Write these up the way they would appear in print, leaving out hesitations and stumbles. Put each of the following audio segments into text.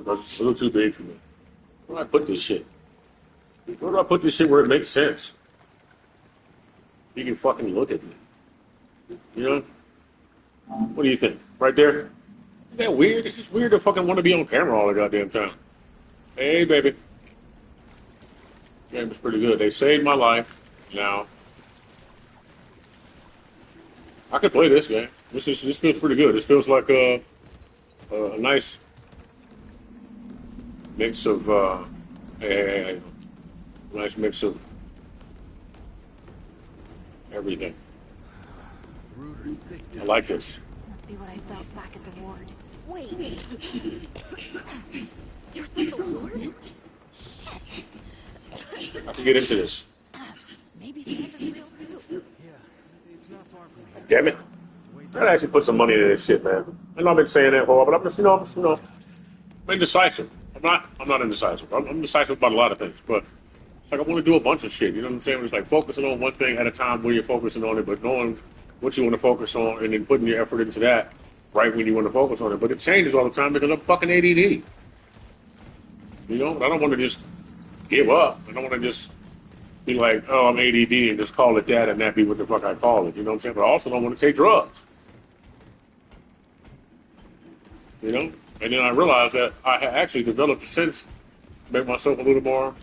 because it's a little too big for me. Where do I put this shit? Where do I put this shit where it makes sense? You can fucking look at me. You know? What do you think? Right there? Isn't that weird? It's just weird to fucking want to be on camera all the goddamn time. Hey, baby. Game was pretty good. They saved my life. Now, I could play this game. This feels pretty good. This feels like a nice mix of nice mix of everything. I like this. Must be what I felt back at the ward. Wait. You're from the ward? Shit. I can get into this. Maybe Santa's real too. Yeah, it's not far from here. Damn it. I gotta actually put some money into this shit, man. I know I've been saying that for a while, but I'm just, I'm indecisive. I'm not indecisive. I'm indecisive about a lot of things, but like I want to do a bunch of shit. You know what I'm saying? It's like focusing on one thing at a time when you're focusing on it, but knowing what you want to focus on and then putting your effort into that right when you want to focus on it. But it changes all the time because I'm fucking ADD. You know? I don't want to just give up. I don't want to just be like, oh, I'm ADD and just call it that and that be what the fuck I call it. You know what I'm saying? But I also don't want to take drugs. You know? And then I realized that I had actually developed a sense, make myself a little more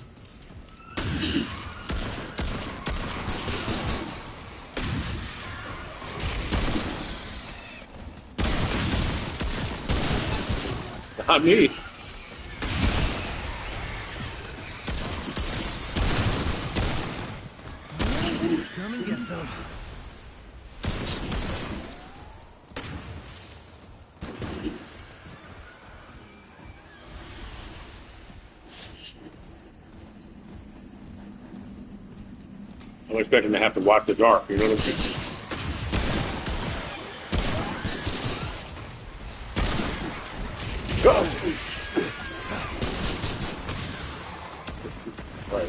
not me. Come and get some. I'm expecting to have to watch the dark, you know what I'm saying? Go! Right.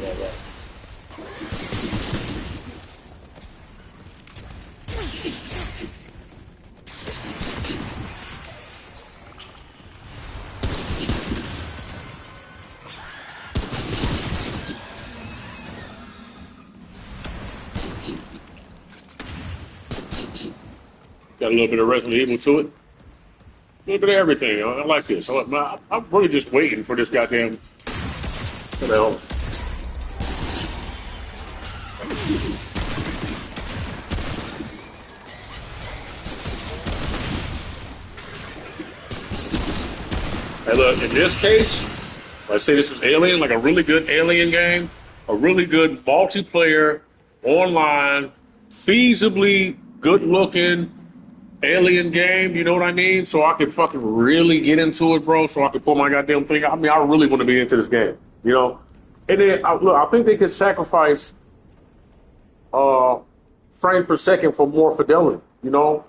Got a little bit of Resident Evil to it. A little bit of everything. I like this. I'm really just waiting for this goddamn. What the hell? Hey, look, in this case, let's say this was Alien, like a really good Alien game, a really good multiplayer, online, feasibly good-looking Alien game, you know what I mean? So I could fucking really get into it, bro, so I could pull my goddamn thing out. I mean, I really want to be into this game, you know? And then, look, I think they could sacrifice frame per second for more fidelity, you know,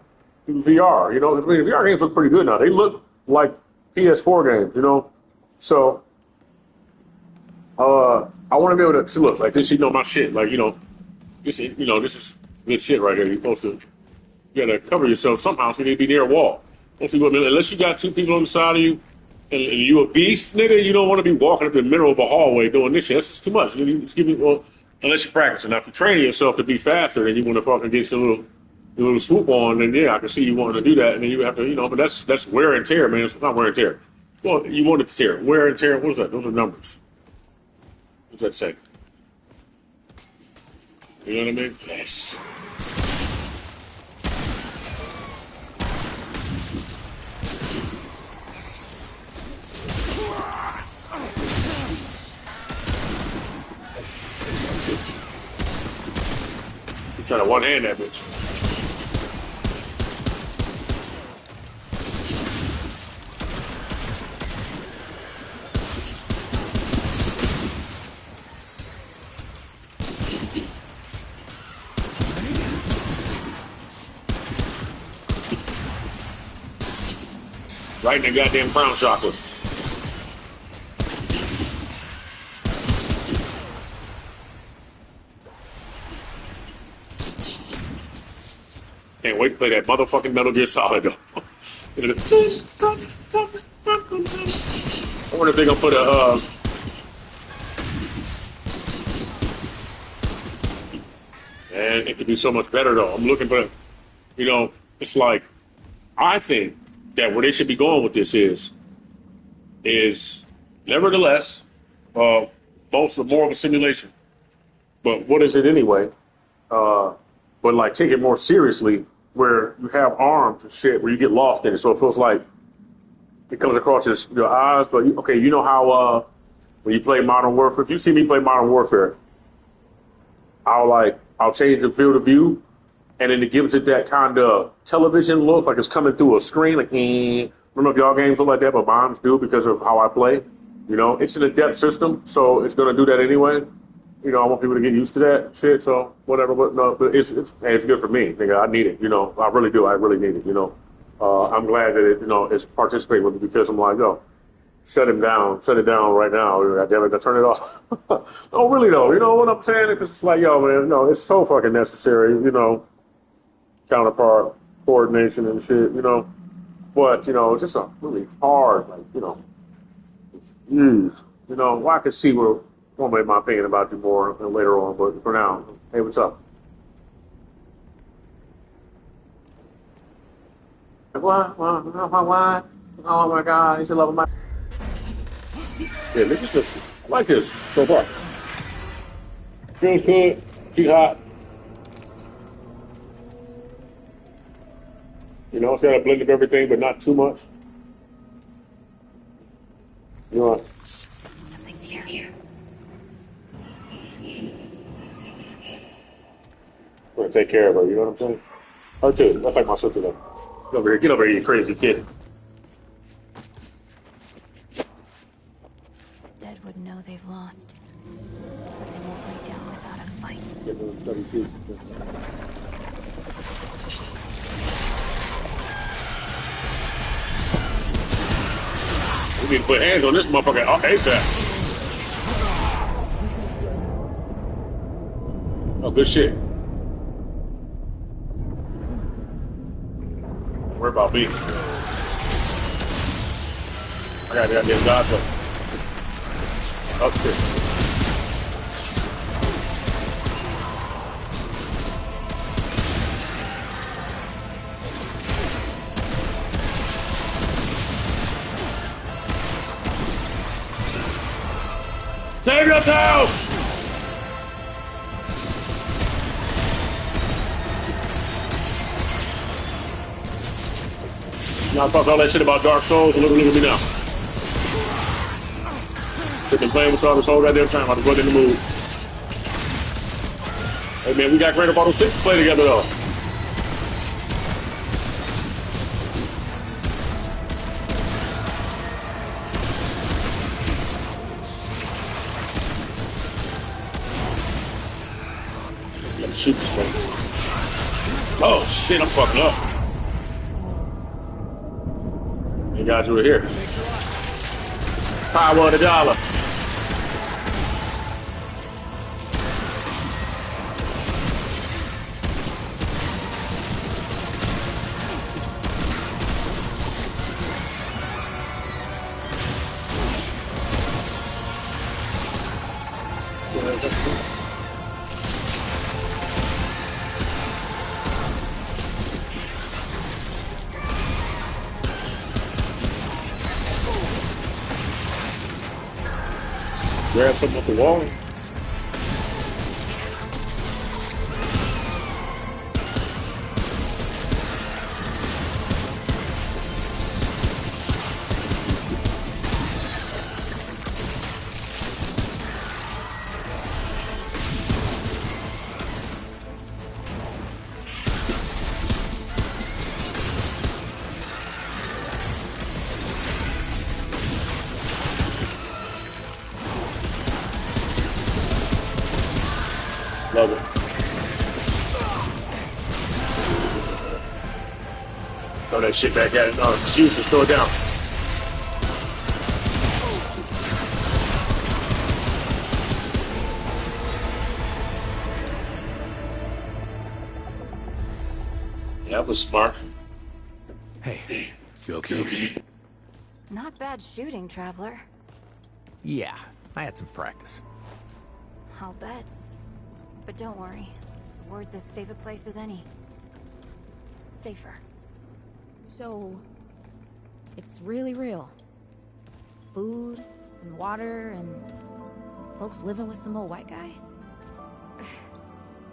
through VR, you know? I mean, the VR games look pretty good now. They look like PS4 games, you know? So, I want to be able to, see, look, like this, you know, my shit, like, this is good shit right here. You're supposed to, you gotta cover yourself somehow, so you need to be near a wall. Unless you got two people on the side of you, and you a beast, nigga, you don't want to be walking up in the middle of a hallway doing this shit. That's just too much. Just give me, well, unless you're practicing. Now, if you're training yourself to be faster, and you want to fucking get your little swoop on, then yeah, I can see you wanting to do that, and then you have to, but that's wear and tear, man. It's not wear and tear. Well, you want it to tear. Wear and tear, what is that? Those are numbers. What's that say? You know what I mean? Yes. You trying to one-hand that bitch. Right in the goddamn crown chakra. Can't wait to play that motherfucking Metal Gear Solid, though. I wonder if they're gonna put a. And it could be so much better though. I'm looking for, you know, it's like I think that where they should be going with this is nevertheless, most of more of a simulation. But what is it anyway? But like take it more seriously, where you have arms and shit, where you get lost in it. So it feels like it comes across your eyes. But okay, you know how when you play Modern Warfare, if you see me play Modern Warfare, I'll change the field of view, and then it gives it that kind of television look, like it's coming through a screen. Like, remember if y'all games look like that, but mine do because of how I play. You know, it's an adept system, so it's gonna do that anyway. You know, I want people to get used to that shit. So whatever, but no, but it's good for me. Nigga, I need it. You know, I really do. I really need it. You know, I'm glad that it's participating with it because I'm like, yo, shut it down right now. I damn it, I turn it off. No, really though, you know what I'm saying? Because it's like, yo, man, no, it's so fucking necessary. You know, counterpart coordination and shit. You know, but it's just a really hard, like, you know, well, I could see where one make my opinion about you more later on, but for now, hey, what's up? What? Oh my God, he's in love with my. Yeah, this is just, I like this so far. Feels good. She's hot. You know, it's got a blend of everything, but not too much. You know what? Something's here. I'm gonna take care of her, you know what I'm saying? Her too. That's like my sister though. Get over here, you crazy kid. Dead would know they've lost, but they won't lay down without a fight. We need to put hands on this motherfucker ASAP. Oh, good shit. Don't worry about me. I got that damn God though. Oh shit. Save yourselves! Now fuck all that shit about Dark Souls and look at me now. They've been playing with y'all this whole goddamn time. I'm going in the mood. Hey man, we got Grand Theft Auto 6 to play together though. Shoot this one. Oh shit, I'm fucking up. You guys were here. Power of the dollar. Grab something off the wall. Love it. Throw that shit back at it. No, it's useless. Throw it down. Yeah, that was smart. Hey, you okay? Not bad shooting, traveler. Yeah, I had some practice. I'll bet. But don't worry. The ward's as safe a place as any. Safer. So, it's really real. Food and water and folks living with some old white guy?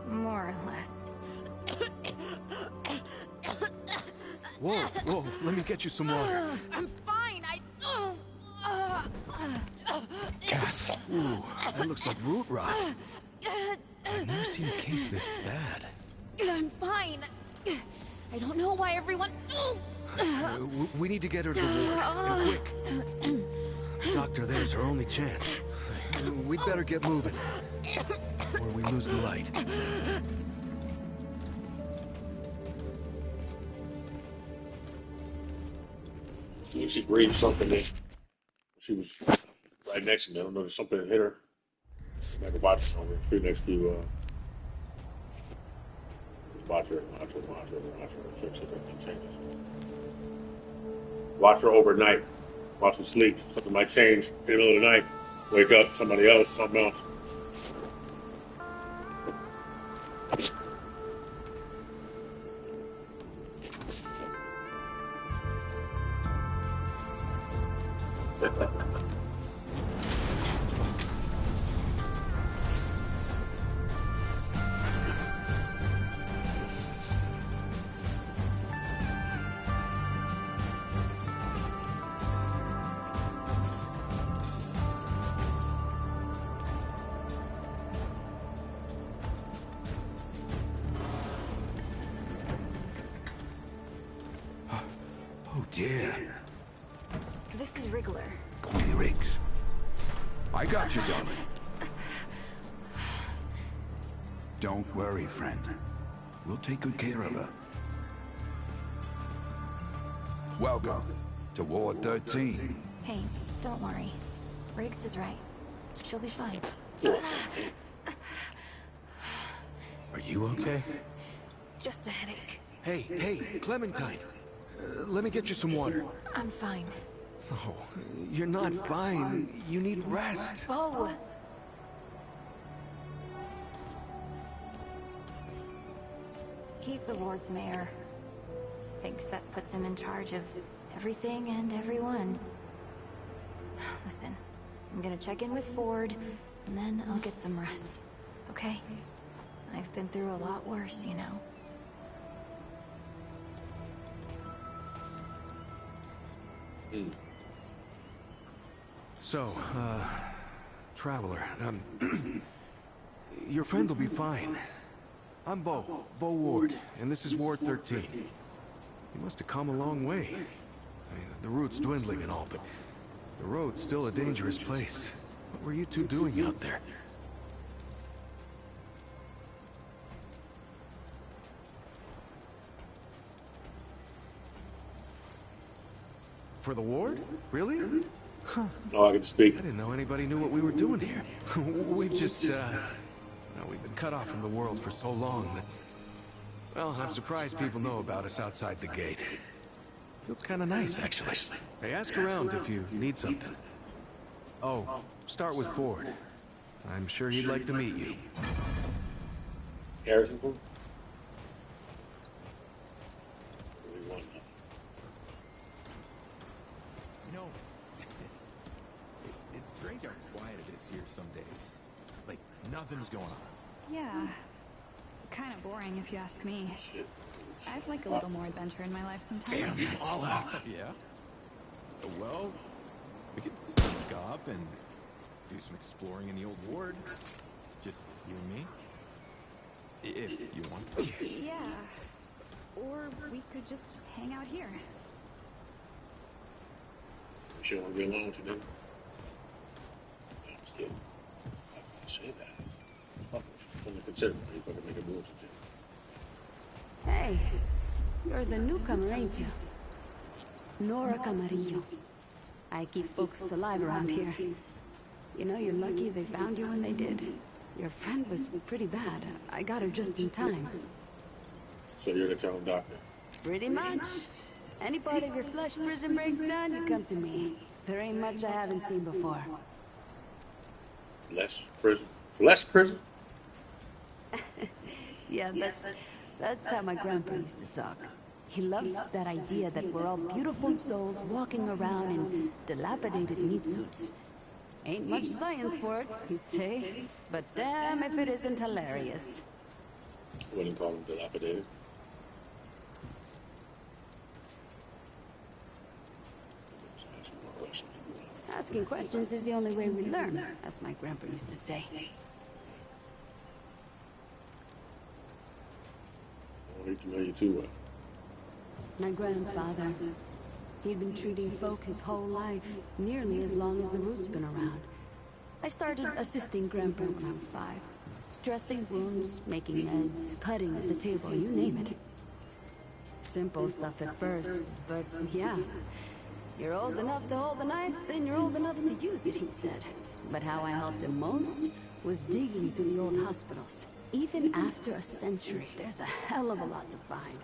More or less. Whoa, whoa, let me get you some water. I'm fine. Gas. Ooh, that looks like root rot. I've never seen a case this bad. I'm fine. I don't know why everyone... We need to get her to the ward, and quick. Doctor, there's our only chance. We'd better get moving, or we lose the light. As soon as she breathed something in, she was right next to me. I don't know if something hit her. Like a watch somewhere. For the next few, watch her, fix it, and changes. Watch her overnight. Watch her sleep. Something might change in the middle of the night. Wake up, somebody else, something else. Oh dear. This is Wriggler. Call me Riggs. I got you, darling. Don't worry, friend. We'll take good care of her. Welcome to Ward 13. Hey, don't worry. Riggs is right. She'll be fine. Are you okay? Just a headache. Hey, Clementine. Let me get you some water. I'm fine. Oh, you're not fine. You need rest. Bo! He's the ward's mayor. Thinks that puts him in charge of everything and everyone. Listen, I'm gonna check in with Ford, and then I'll get some rest. Okay? I've been through a lot worse, you know. So, Traveler, your friend will be fine. I'm Bo Ward, and this is Ward 13. You must have come a long way. I mean, the route's dwindling and all, but the road's still a dangerous place. What were you two doing out there? For the ward? Really? Huh. Oh, I can speak. I didn't know anybody knew what we were doing here. We've just, we've been cut off from the world for so long that... Well, I'm surprised people know about us outside the gate. Feels kind of nice, actually. Hey, ask around if you need something. Oh, start with Ford. I'm sure he'd like to meet you. Harrison? Really want nothing. You know, it's strange how quiet it is here some days. Like, nothing's going on. Yeah. Kind of boring if you ask me. Shit. I'd like a little more adventure in my life sometimes. Damn, all out. Yeah? Well, we could sneak off and do some exploring in the old ward. Just you and me. If you want. Yeah. Or we could just hang out here. You sure want to be alone with you, nigga? I'm just kidding. I say that. Only consider me. You fucking make a move to you. Hey, you're the newcomer, ain't you? Nora Camarillo. I keep folks alive around here. You know, you're lucky they found you when they did. Your friend was pretty bad. I got her just in time. So you're the town doctor. Pretty much. Any part of your flesh prison breaks down, you come to me. There ain't much I haven't seen before. Less prison. Less prison? Yeah, that's how my grandpa used to talk. He loved that idea that we're all beautiful souls walking around in dilapidated meat suits. Ain't much science for it, he'd say, but damn if it isn't hilarious. I wouldn't call them dilapidated. Asking questions is the only way we learn, as my grandpa used to say. I don't need to know you too well. My grandfather, he'd been treating folk his whole life, nearly as long as the root's been around. I started assisting Grandpa when I was 5. Dressing wounds, making meds, cutting at the table, you name it. Simple stuff at first, but yeah. You're old enough to hold the knife, then you're old enough to use it, he said. But how I helped him most was digging through the old hospitals. Even after a century, there's a hell of a lot to find.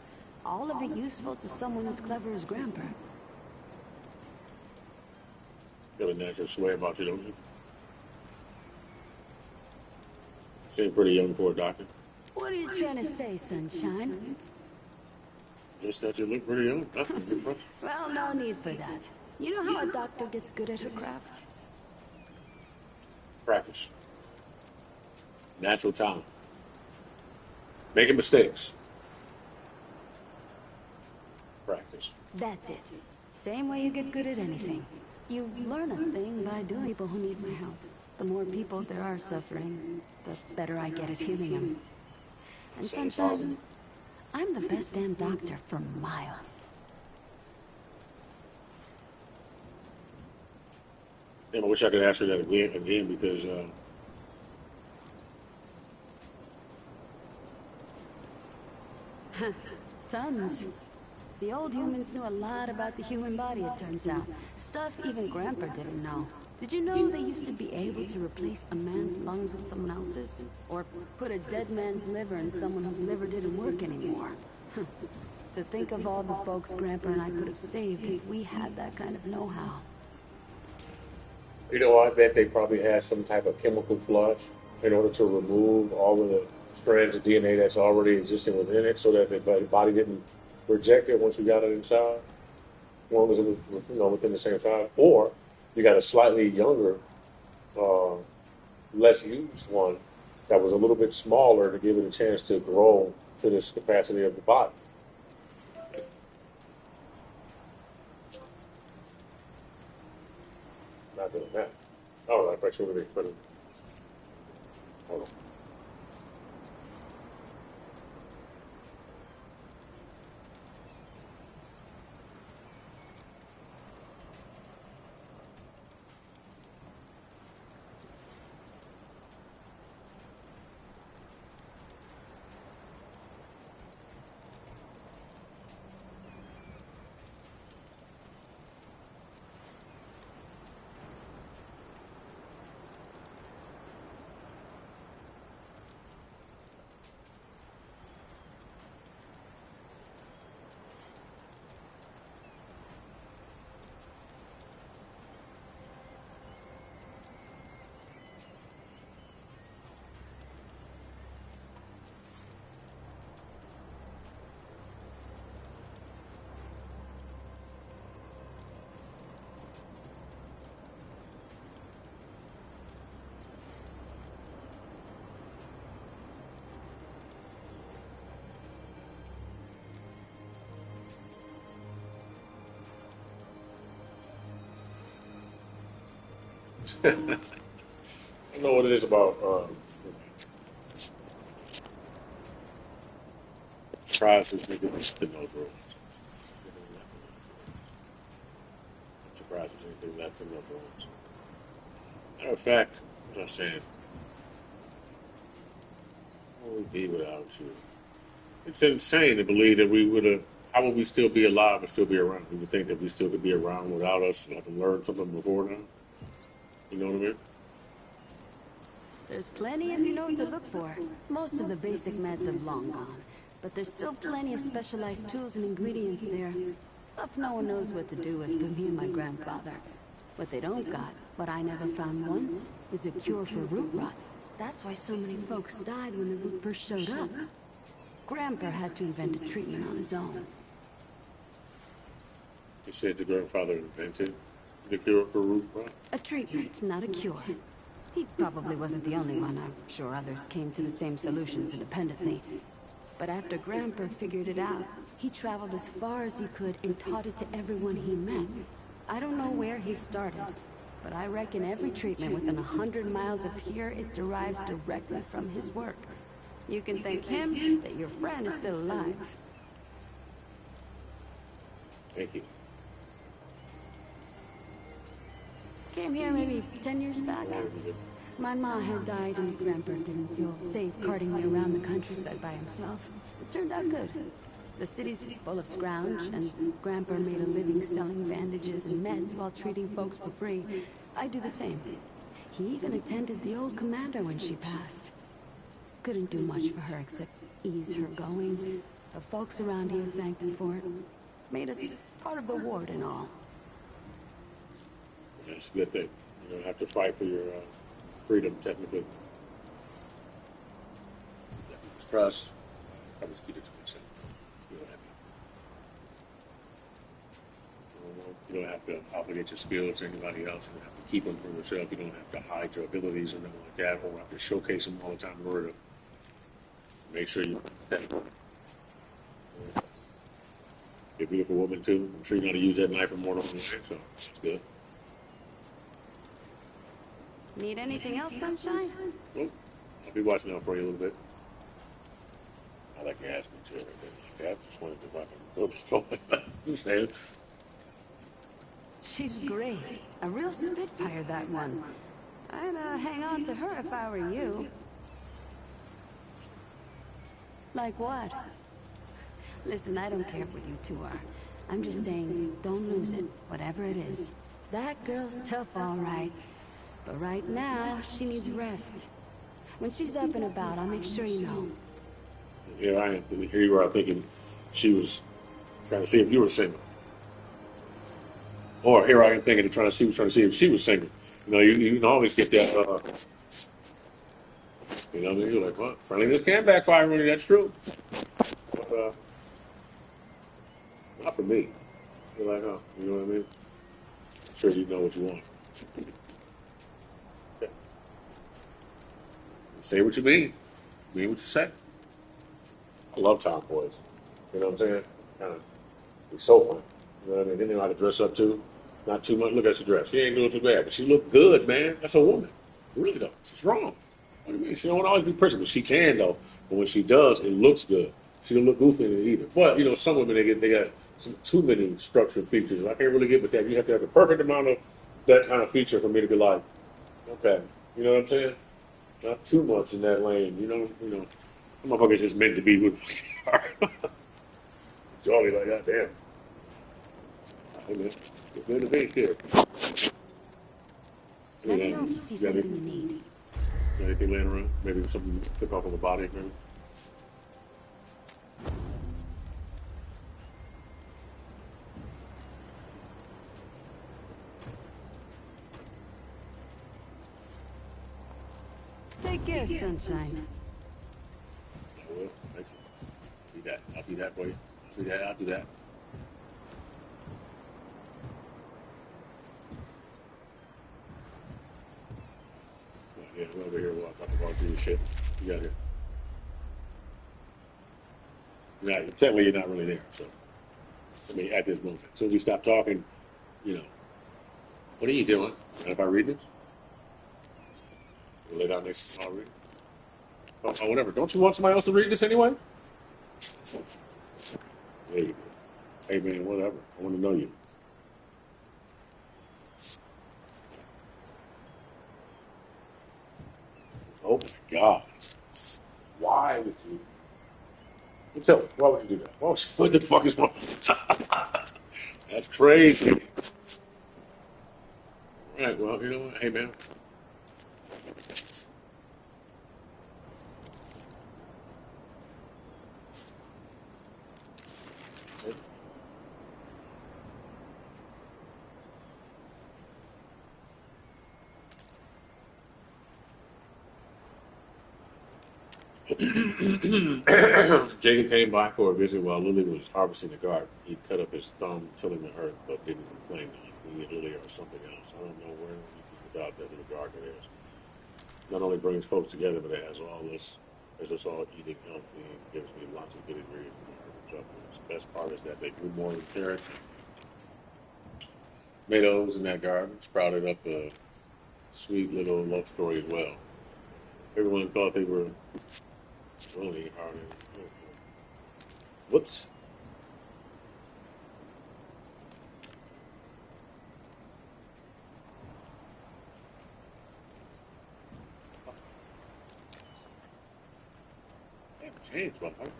All of it useful to someone as clever as Grandpa. You have a natural sway about you, don't you? Seem pretty young for a doctor. What are you trying to say, sunshine? Just that you look pretty young. That's a good question. Well, no need for that. You know how a doctor gets good at her craft? Practice. Natural talent. Making mistakes. Practice. That's it. Same way you get good at anything. You learn a thing by doing people who need my help. The more people there are suffering, the better I get at healing them. And sunshine, I'm the best damn doctor for miles. Damn, I wish I could ask her that again because Tons. The old humans knew a lot about the human body, it turns out. Stuff even Grandpa didn't know. Did you know they used to be able to replace a man's lungs with someone else's? Or put a dead man's liver in someone whose liver didn't work anymore? To think of all the folks Grandpa and I could have saved if we had that kind of know-how. you know, I bet they probably had some type of chemical flush in order to remove all of the strands of DNA that's already existing within it, so that the body didn't reject it once you got it inside. One was within the same time, or you got a slightly younger, less used one that was a little bit smaller to give it a chance to grow to this capacity of the body. Not doing that. Oh, I bet you would have put it. Hold on. I don't know what it is about surprises thinking within those rooms. I'm surprised there's anything left in those rooms. Matter of fact, as I was saying, what would we be without you? It's insane to believe that we would have. How would we still be alive and still be around? We would think that we still could be around without us, like and learn something before now. You know what I mean? There's plenty if you know what to look for. Most of the basic meds are long gone, but there's still plenty of specialized tools and ingredients there. Stuff no one knows what to do with but me and my grandfather. What they don't got What I never found once is a cure for root rot. That's why so many folks died when the root first showed up. Grandpa had to invent a treatment on his own. You said your grandfather invented the cure for root rot? A treatment, not a cure. He probably wasn't the only one. I'm sure others came to the same solutions independently. But after Grandpa figured it out, he traveled as far as he could and taught it to everyone he met. I don't know where he started, but I reckon every treatment within 100 miles of here is derived directly from his work. You can thank him that your friend is still alive. Thank you. Came here maybe 10 years back. My ma had died and Grandpa didn't feel safe carting me around the countryside by himself. It turned out good. The city's full of scrounge, and Grandpa made a living selling bandages and meds while treating folks for free. I do the same. He even attended the old commander when she passed. Couldn't do much for her except ease her going. The folks around here thanked him for it. Made us part of the ward and all. That's a good thing. You don't have to fight for your freedom, technically. Trust. I just keep it to myself. You don't have to obligate your skills to anybody else. You don't have to keep them for yourself. You don't have to hide your abilities or nothing like that, or have to showcase them all the time in order to make sure you. You're a beautiful woman too. I'm sure you're going to use that knife for more than one way, so it's good. Need anything else, Sunshine? Well, I'll be watching out for you a little bit. I like your ass too, right there. Like that. Just wanted to fucking understand. She's great. A real spitfire, that one. I'd hang on to her if I were you. Like what? Listen, I don't care what you two are. I'm just saying, don't lose it, whatever it is. That girl's tough, all right. But right now, she needs rest. When she's up and about, I'll make sure you know. Here I am. Here you are thinking she was trying to see if you were single. Or here I am thinking trying to see if she was single. You know, you can always get that. You know what I mean? You're like, well, friendliness can backfire on you. That's true. But not for me. You're like, oh, you know what I mean? I'm sure you know what you want. Okay. Say what you mean. Mean what you say. I love tomboys. You know what I'm saying? Kind of, it's so fun. You know what I mean? They know how to dress up too. Not too much. Look at her dress. She ain't doing too bad, but she look good, man. That's a woman. Really though, she's wrong. What do you mean? She don't always be pretty, but she can though. But when she does, it looks good. She don't look goofy in it either. But you know, some women they got some too many structured features. I can't really get with that. You have to have the perfect amount of that kind of feature for me to be like, okay, you know what I'm saying? Not too much in that lane. You know. Motherfuckers just meant to be who the fuck they are. Jolly like that, damn. Hey man, it's good to be here. Let me know if you see something you need. Got anything laying around? Maybe something you took off of the body, maybe? Take care, Sunshine. I will. Thank you. Do that. I'll do that for you. I'll do that. Yeah, I'm over here while I talk about this shit. You got it. Yeah, technically you're not really there. So, I mean, at this moment. So we stop talking, you know, what are you doing? And if I read this? We'll lay down next to I'll read it. Oh, whatever. Don't you want somebody else to read this anyway? There you go. Hey, man, whatever. I want to know you. Oh, my God. Why would you? You tell me, why would you do that? What the fuck is wrong? That's crazy. All right, well, you know what? Hey, man. Jacob came by for a visit while Lily was harvesting the garden. He cut up his thumb, tilling the earth, but didn't complain. He needed Lily or something else. I don't know where he was out that little garden of theirs. Not only brings folks together, but it has all this, has us all eating healthy and gives me lots of good ingredients from the supplements. The best part is that they grew more than carrots and tomatoes in that garden. Sprouted up a sweet little love story as well. Everyone thought they were really hard. Whoops. Damn, changed, motherfucker.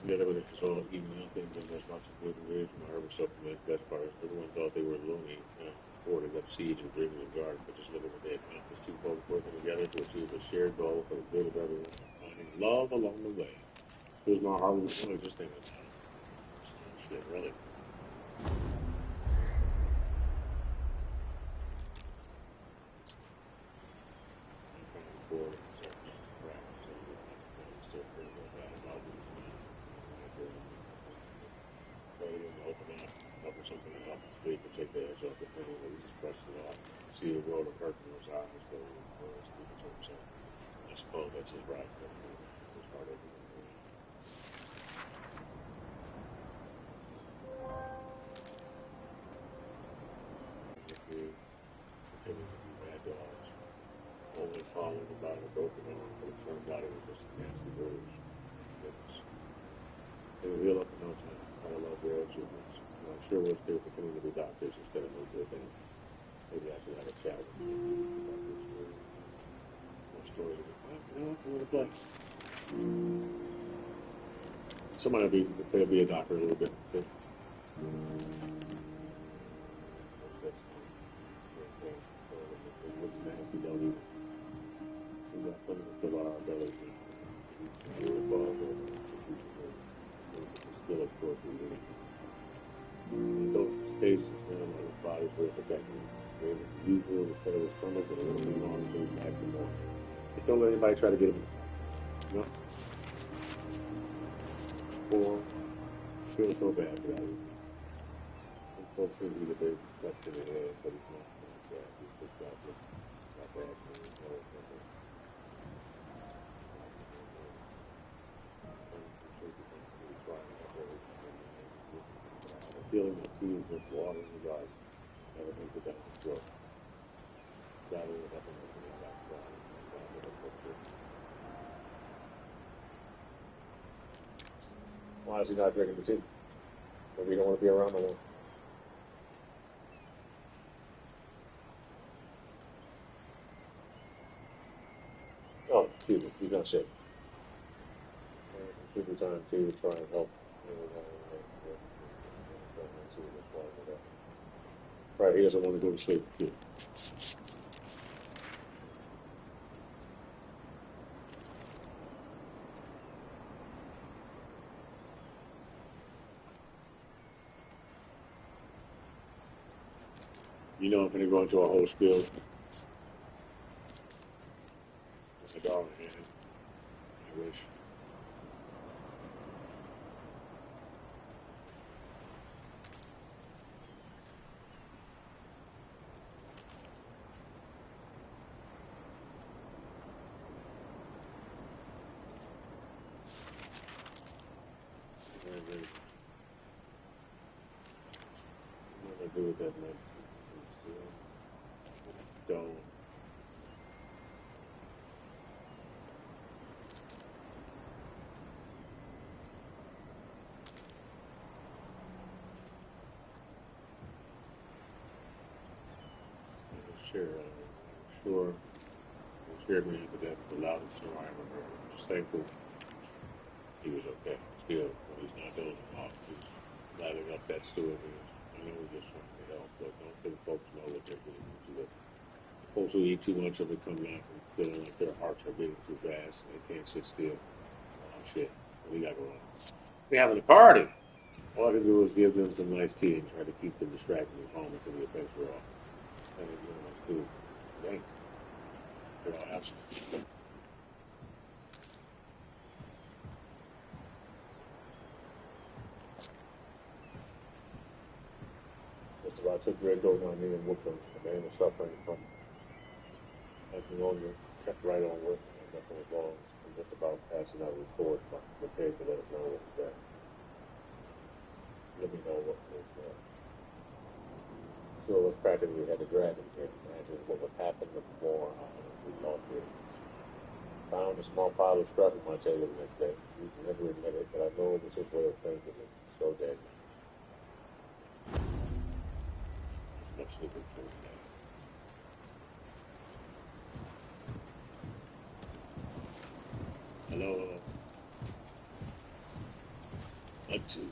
The other was all eating nothing, and there's lots of good ingredients from herbal supplement. Best part is everyone thought they were loony. Before they got seeds and dreaming in the garden, but just living with their accomplished two folks working together to achieve a shared goal for the good of everyone, finding love along the way. Here's my heart was really just thinking about it. Shit, really. Something to help so you can take the edge off the pain and just press it off. See the world of hurt in his eyes, but words speaking to himself. I suppose that's his right. His heart of bad dogs. Only following about a broken arm, but it turns out it was just a nasty bruise. They will heal up in no time. I love their achievements. I'm sure we'll still continue to be doctors instead of no good things. Maybe I should have a chat with you about this story. More stories of the I'm going to play. Somebody will be a doctor a little bit. Okay? We got something to fill our bellies still, of course, those cases now on his body for protecting the usual instead of his stomach, but it will be long to back and more. Just don't let anybody try to get him. No. Or feel so bad for that. Some folks think he get their left in the head, but he's not bad. He's just got this, not bad. Feeling the tears with water in the garden, never think that that's a joke. That will happen when you got why is he not drinking the tea? Maybe you don't want to be around no more. Oh, excuse me, he's not sick. Take your time too to try and help. Right, he doesn't want to go to sleep. Too. You know, I'm going to go into a whole spiel. It's a dog, man. I wish. What do I do with that, man? Don't. Sure, sure. Scared me to death with the loudest snore I ever heard. I'm just thankful he was okay. Still, when he's not dozing off, he's lighting up that stool. I know we just want to help, but don't think folks know what they're getting into. Folks who eat too much of it come back and feeling like their hearts are beating too fast and they can't sit still. Oh, shit. What we got going on? We're having a party. All I can do is give them some nice tea and try to keep them distracted at home until the effects wear off. And you know, it's cool. Thanks. They're all absent. Just about took Red Goat on me and whooped him. The man was suffering from pneumonia, kept right on with, and nothing was wrong. I'm just about passing out with Ford, but prepared to let us know what was that. Let me know what was that. So it was practically had to drag him. Can't imagine what would happen before we lost it. Found a small pile of scrap on my table the next day. We never admit it, but I know it was his way of thinking it. So dead. Much sleeping food. Hello. Let's see.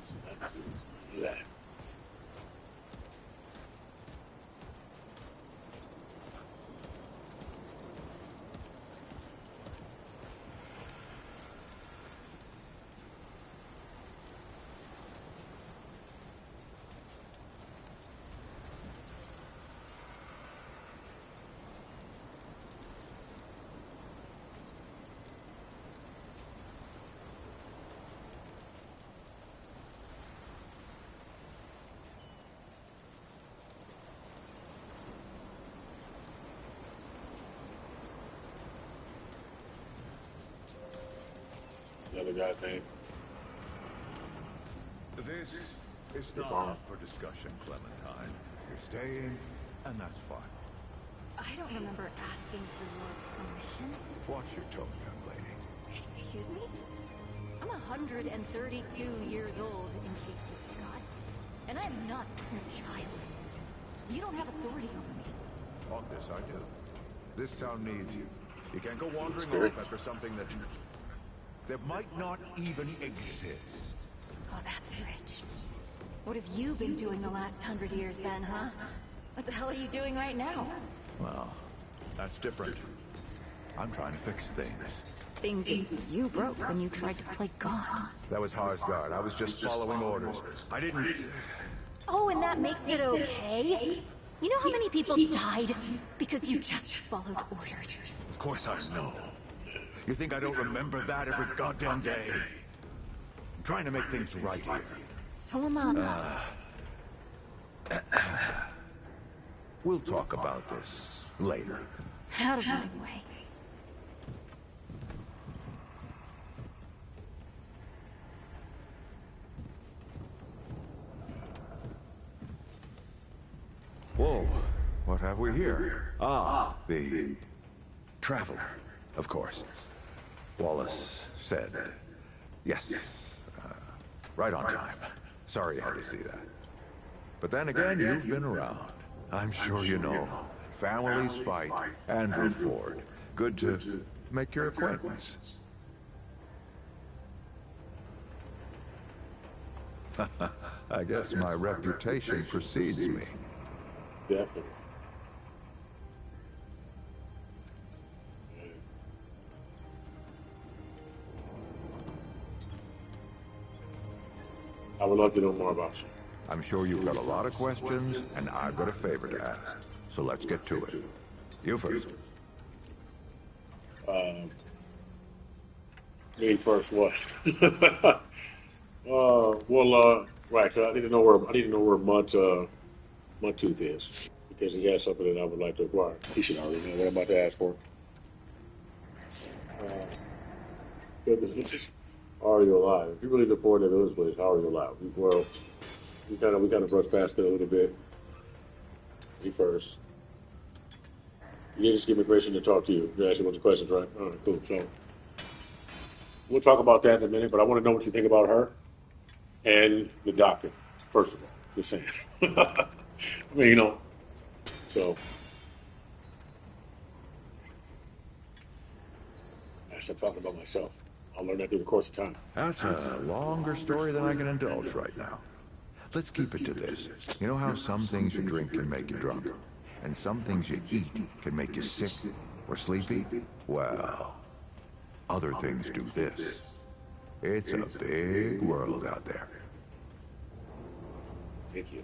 Yeah. The other guy's name. This is It's not on. up for discussion, Clementine. You're staying, and that's fine. I don't remember asking for your permission. Watch your tone, young lady. Excuse me? I'm 132 years old, in case you forgot. And I'm not your child. You don't have authority over me. On this, I do. This town needs you. You can't go wandering Spirit. off after something that might not even exist. Oh, that's rich. What have you been doing the last 100 years then, huh? What the hell are you doing right now? Well, that's different. I'm trying to fix things. Things that you broke when you tried to play God. That was Harsgard. I was just following orders. I didn't... Oh, and that makes it okay? You know how many people died because you just followed orders? Of course I know. You think I don't remember that every goddamn day? I'm trying to make things right here. So am I. We'll talk about this later. Out of my way. Whoa, what have we here? Ah, the Traveler, of course. Wallace said, yes, right on time. Sorry you had to see that. But then again, you've been around. I'm sure you know. Families fight. Andrew Ford. Good to make your acquaintance. I guess my reputation precedes me. Definitely. I would love to know more about you. I'm sure you've got a lot of questions, and I've got a favor to ask. So let's get to it. You first. Me first, what? Right. So I need to know where Mudtooth is because he has something that I would like to acquire. He should already know what I'm about to ask for. Goodness, are you alive? If you really look forward to those places, how are you alive? We kind of brushed past it a little bit. Me first. You didn't just give me permission to talk to you. You asked me a bunch of questions, right? All right, cool. So we'll talk about that in a minute, but I want to know what you think about her and the doctor, first of all. Just saying. I mean, so I stop talking about myself. I'll learn that through the course of time. That's a longer story than I can indulge right now. Let's keep it to this. You know how some things you drink can make you drunk? And some things you eat can make you sick or sleepy? Well, other things do this. It's a big world out there. Thank you.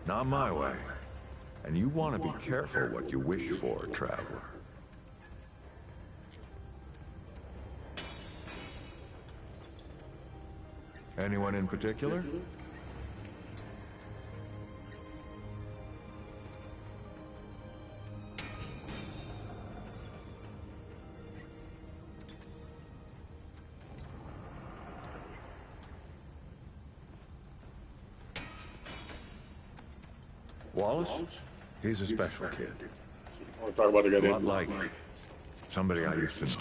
Not my way. And you want to be careful what you wish for, traveler. Anyone in particular? Wallace? He's a special kid. I want to talk about the A guy lot like somebody I used to know.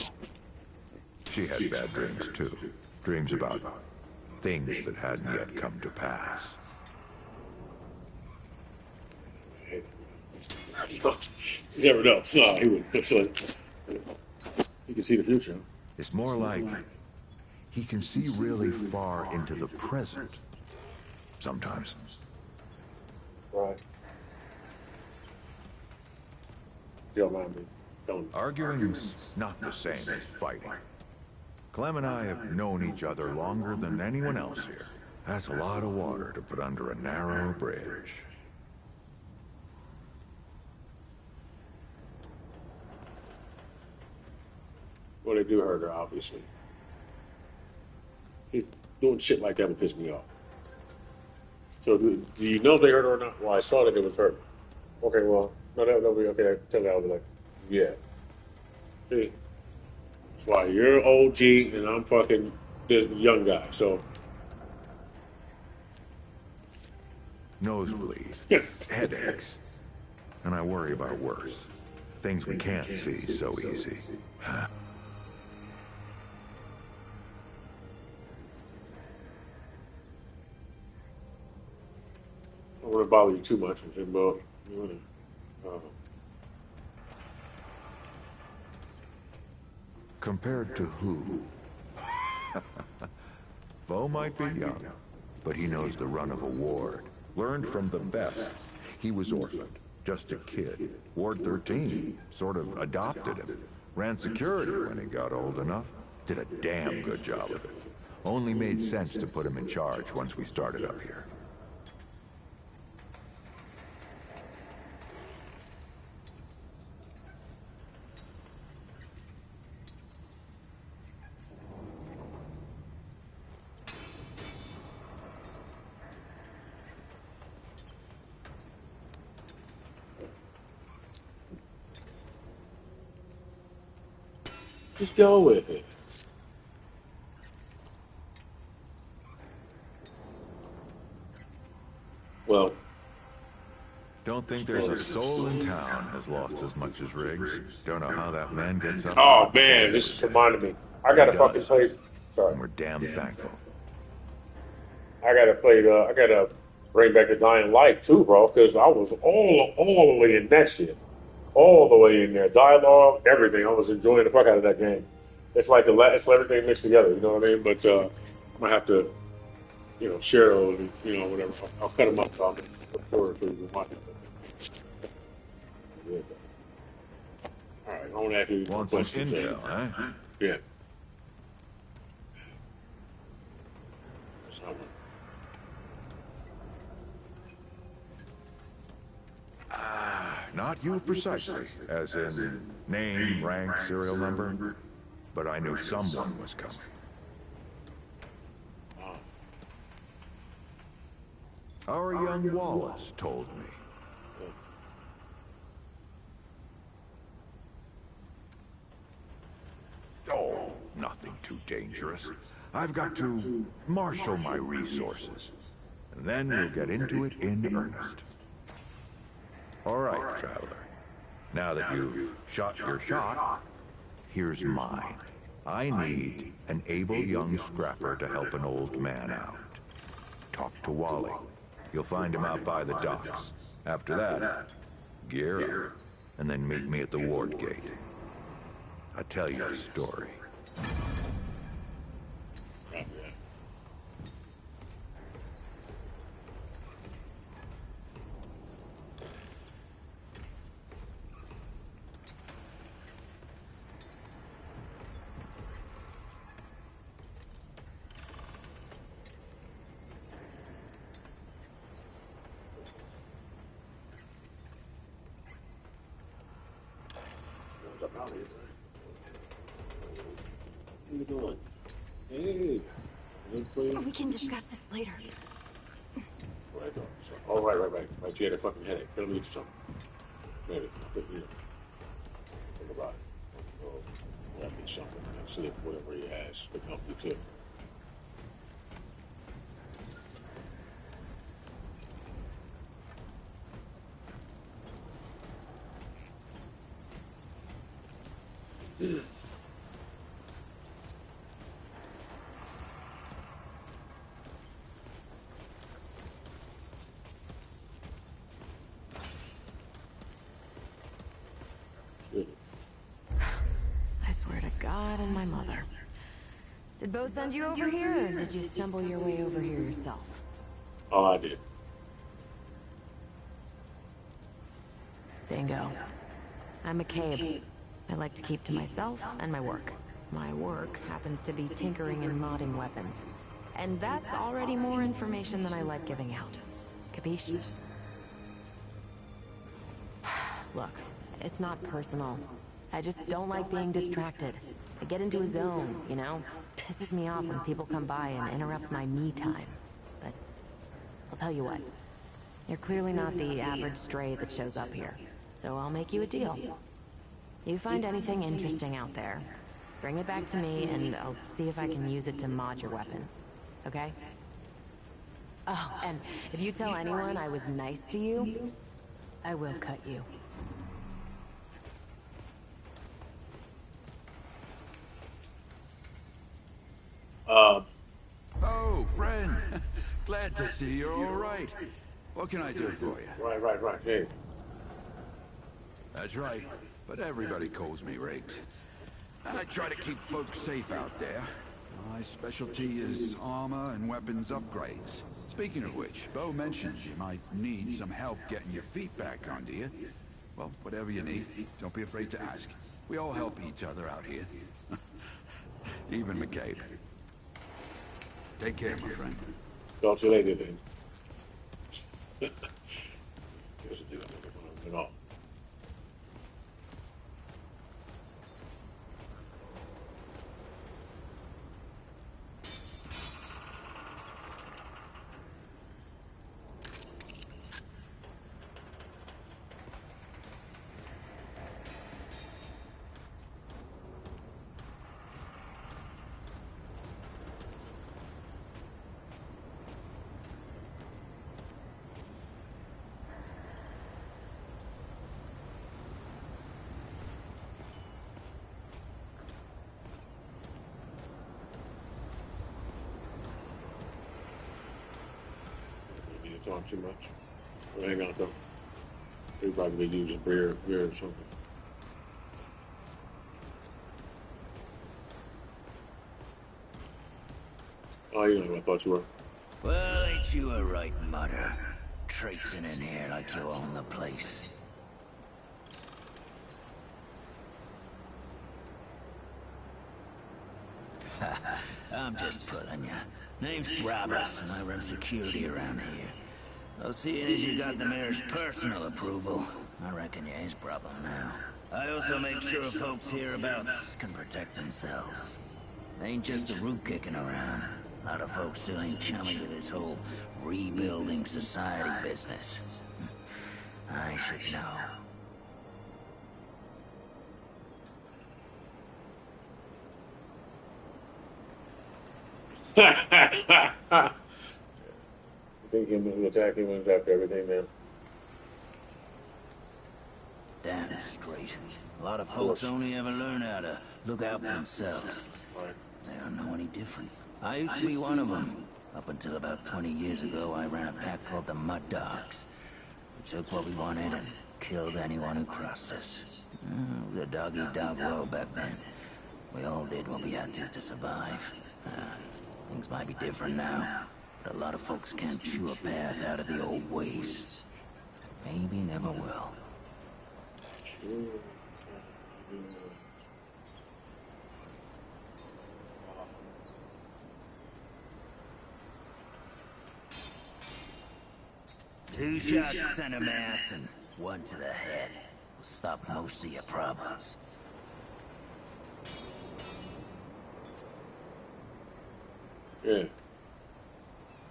She had bad dreams, too. Dreams about things that hadn't yet come to pass. You never know. No, he would. So, he can see the future. It's more like he can see really far into the present. Sometimes. Right. You don't mind me. Don't. Arguing's not the same as fighting. Clem and I have known each other longer than anyone else here. That's a lot of water to put under a narrow bridge. Well, they do hurt her, obviously. Doing shit like that would piss me off. So, do you know if they hurt her or not? Well, I saw that it was hurt. Okay, well, no, that'll be okay. Tell me, I was like, yeah. See? That's why you're OG and I'm fucking this young guy. So, Nosebleeds, headaches, and I worry about worse. Things we can't see so easy. I don't want to bother you too much. I said, well, you want to. Compared to who? Bo might be young, but he knows the run of a ward. Learned from the best. He was orphaned, just a kid. Ward 13 sort of adopted him. Ran security when he got old enough. Did a damn good job of it. Only made sense to put him in charge once we started up here. Just go with it. Well, don't think there's a soul in town has lost as much as Riggs. Don't know how that man gets up. Oh man, this is reminding me. I gotta fucking play. Sorry. And we're damn thankful. I gotta play I gotta bring back the Dying Light too, bro, because I was all the way in that shit. All the way in there. Dialogue, everything. I was enjoying the fuck out of that game. It's like it's everything mixed together, you know what I mean? But I'm gonna have to, share those, and, whatever. I'll cut them up so I'm sure so you can watch it. Yeah. All right, I want to ask you one question. Intel, huh? Yeah. Not you precisely, as in name, rank, serial number, but I knew someone was coming. Our young Wallace told me. Oh, nothing too dangerous. I've got to marshal my resources, and then we'll get into it in earnest. All right, traveler. Now that you've shot your shot, here's mine. I need an able young scrapper to help an old man out. Talk to Wally. You'll find him out by the docks. After that, gear up, and then meet me at the ward gate. I'll tell you a story. What are you doing? Hey. Good for you. We can discuss this later. Right. Oh, right. Like you had a fucking headache. Let me eat something. Maybe. Think about it. Oh, grab me something and see if whatever he has can help you too. I swear to God and my mother. Did Bo send you over here, or did you stumble your way over here yourself? Oh, I did. Bingo. I'm McCabe. I like to keep to myself and my work. My work happens to be tinkering and modding weapons. And that's already more information than I like giving out. Capiche? Look, it's not personal. I just don't like being distracted. I get into a zone, you know? Pisses me off when people come by and interrupt my me time. But I'll tell you what. You're clearly not the average stray that shows up here. So I'll make you a deal. You find anything interesting out there, bring it back to me and I'll see if I can use it to mod your weapons. Okay? Oh, and if you tell anyone I was nice to you, I will cut you. Oh, friend. Glad to see you're all right. What can I do for you? Right. Hey. That's right. But everybody calls me Riggs. I try to keep folks safe out there. My specialty is armor and weapons upgrades. Speaking of which, Bo mentioned you might need some help getting your feet back under you. Well, whatever you need, don't be afraid to ask. We all help each other out here. Even McCabe. Take care, my friend. Talk to you later, then. Here's the deal. No. Talk too much. We'll hang out though. Everybody be using beer or something. Oh, you know who I thought you were. Well, ain't you a right mutter? Traipsing in here like you own the place. I'm just pulling ya. Name's Brabus, and I run security around here. Well, seeing as you got the mayor's personal approval, I reckon you ain't problem now. I also make sure folks hereabouts can protect themselves. Ain't just the root kicking around. A lot of folks still ain't chummy with this whole rebuilding society business. I should know. You think he'll attack him after everything, man? Damn straight. A lot of folks only ever learn how to look out for themselves. They don't know any different. I used to be one of them. Up until about 20 years ago, I ran a pack called the Mud Dogs. We took what we wanted and killed anyone who crossed us. It was a dog-eat-dog world back then. We all did what we had to survive. Things might be different now, but a lot of folks can't chew a path out of the old ways. Maybe never will. Two shots center mass and one to the head will stop most of your problems. Yeah.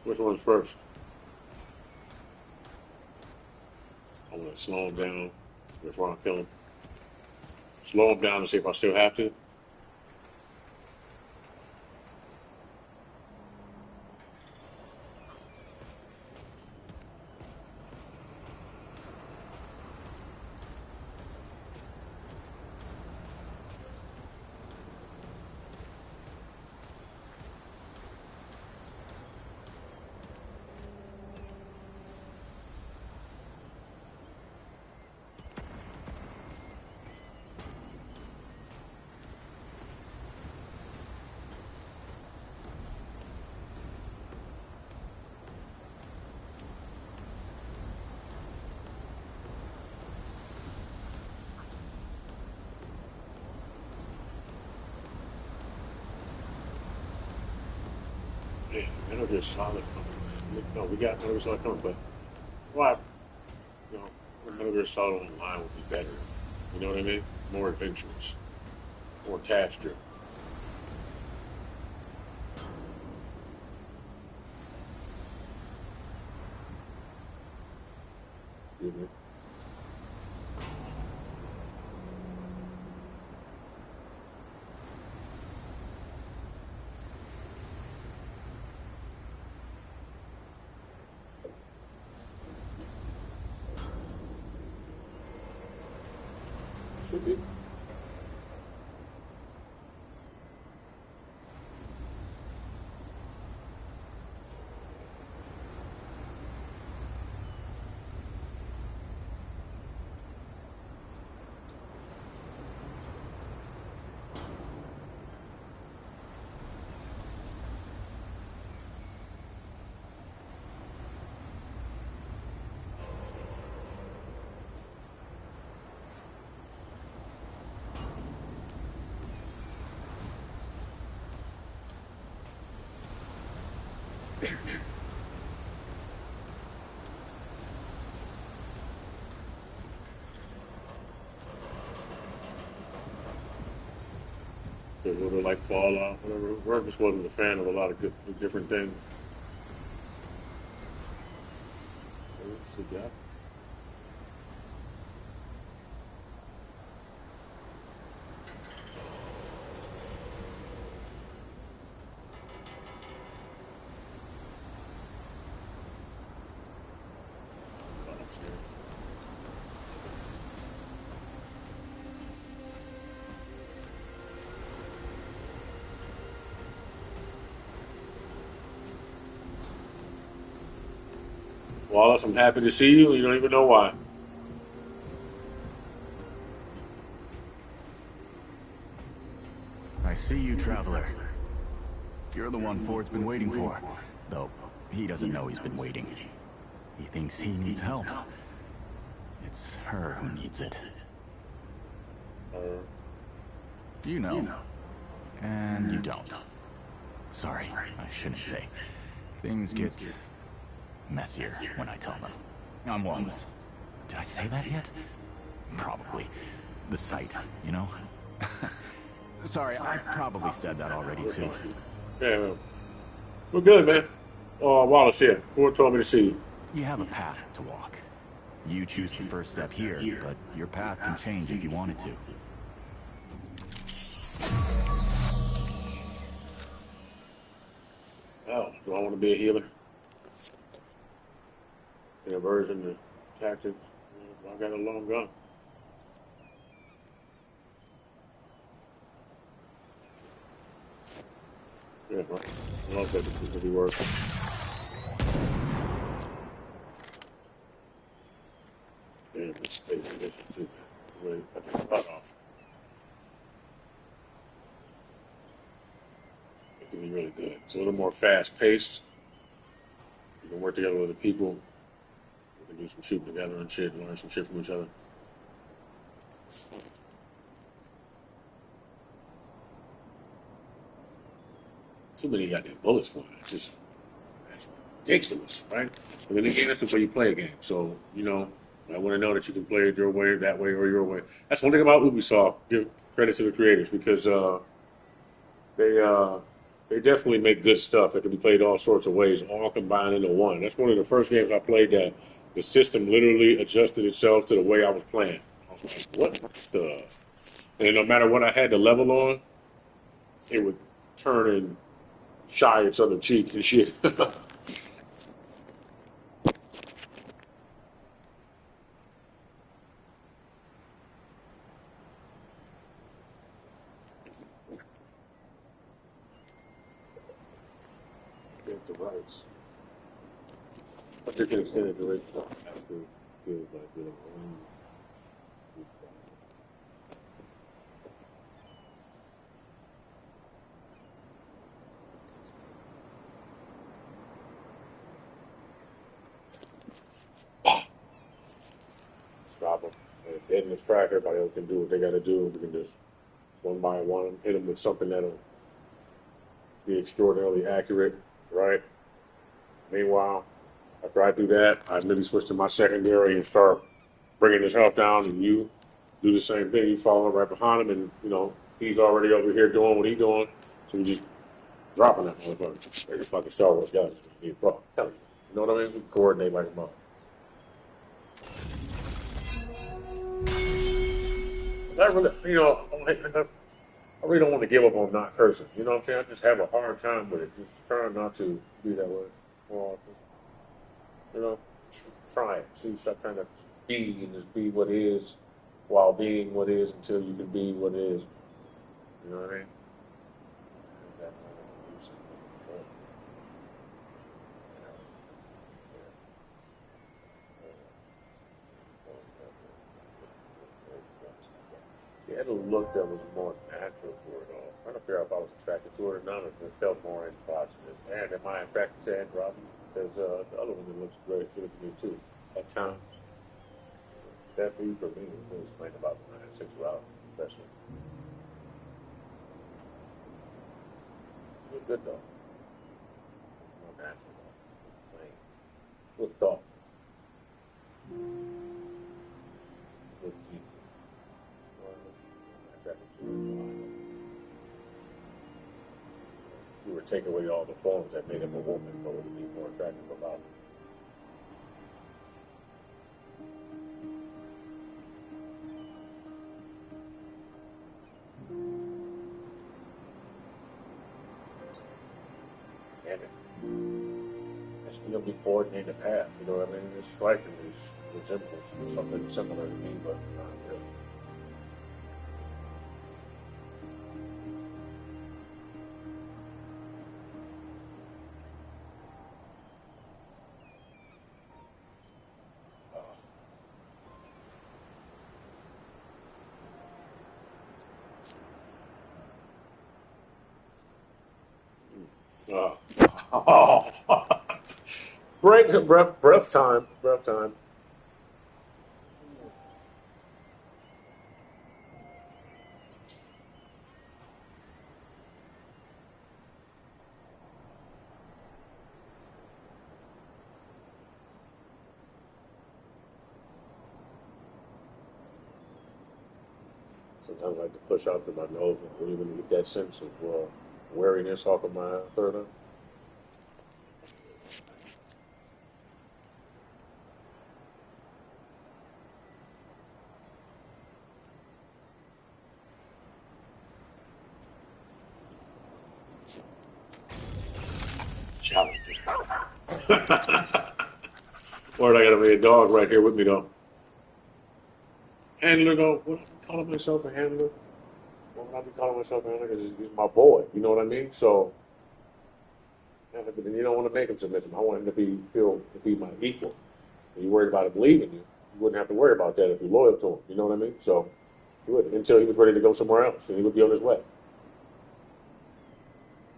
Which one's first? I'm gonna slow him down before I kill him. Slow him down and see if I still have to. Man, Metal Gear Solid coming. No, we got Metal Gear Solid coming, but why? You know, Metal Gear Solid Online would be better. You know what I mean? More adventurous, more task driven. Mhm. Should be. A little bit like Fallout, whatever. Rufus wasn't a fan of a lot of good, different things. What's the gap? Oh, that's there. Wallace, I'm happy to see you. You don't even know why. I see you, Traveler. You're the one Ford's been waiting for. Though, he doesn't know he's been waiting. He thinks he needs help. It's her who needs it. You know. And you don't. Sorry, I shouldn't say. Things get messier when I tell them. I'm Wallace. Did I say that yet? Probably. The site, you know? Sorry, I probably said that already, too. Yeah, we're good, man. Wallace here. Ford told me to see you. You have a path to walk. You choose the first step here, but your path can change if you wanted to. Oh, do I want to be a healer? The aversion to tactics. I got a long gun. Yeah, right. I love that this will be working. Damn, this space condition too. Really cut the butt off. It can be really good. It's a little more fast paced. You can work together with other people. We can do some shooting together and shit and learn some shit from each other. Too many goddamn bullets for it. It's just that's ridiculous, right? I mean, the game is before you play a game. So, you know, I want to know that you can play it your way, that way, or your way. That's one thing about Ubisoft. Give credit to the creators because they They definitely make good stuff that can be played all sorts of ways, all combined into one. That's one of the first games I played that the system literally adjusted itself to the way I was playing. I was like, what the? And no matter what I had the level on, it would turn and shy its other cheek and shit. Get the rights. But they can extend it duration after feels like you know. Stop them. And if they in this track, everybody else can do what they got to do. We can just one by one hit them with something that'll be extraordinarily accurate, right? Meanwhile, after I do that, I immediately switch to my secondary and start bringing his health down, and you do the same thing. You follow right behind him, and you know he's already over here doing what he's doing, so you just dropping that motherfucker. They just fucking Star Wars guys. Bro, tell you. You know what I mean? We coordinate like a mother. I really, you know, I really don't want to give up on not cursing. You know what I'm saying? I just have a hard time with it. Just trying not to be that way more often. You know, try it. See, stop trying to be and just be what is while being what is until you can be what is. You know what I mean? She had a look that was more natural to her, though. I'm trying to figure out if I was attracted to her or not, or if it felt more androgynous. And am I attracted to androgynous? Because the other one that looks very good to me, too, at times. That be for me, it was explain about my sexuality, especially. It was good, though. More natural, though. Plain. Look thoughtful. Look deep. You would take away all the forms that made him a woman, but would be more attractive about him. Damn it. It's going to be coordinating the path, you know what I mean? It's striking these resemblance to something similar to me, but not really. Oh, breath time, breath time. Sometimes I like to push out through my nose and really, really get that sense of weariness off of my third eye. Challenging. Or I gotta be a dog right here with me though. Handler go, what am I calling myself a handler? What would I be calling myself a handler? Because he's my boy, you know what I mean? So, yeah, but then you don't want to make him submissive. I want him to be my equal. When you worried about him leaving you, you wouldn't have to worry about that if you're loyal to him, you know what I mean? So, you would, until he was ready to go somewhere else, and he would be on his way.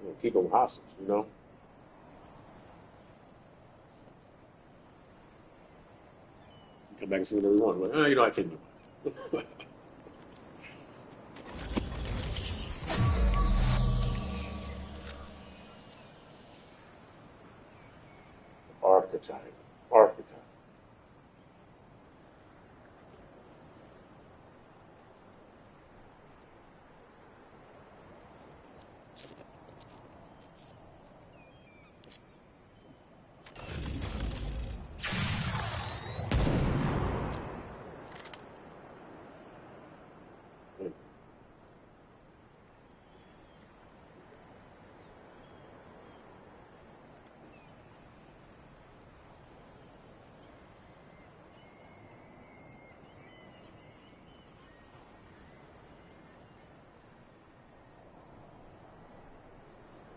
You know, keep him hostage, you know? You come back and see whatever you want. Like, you know, I take my mind. Archetype. Archetype.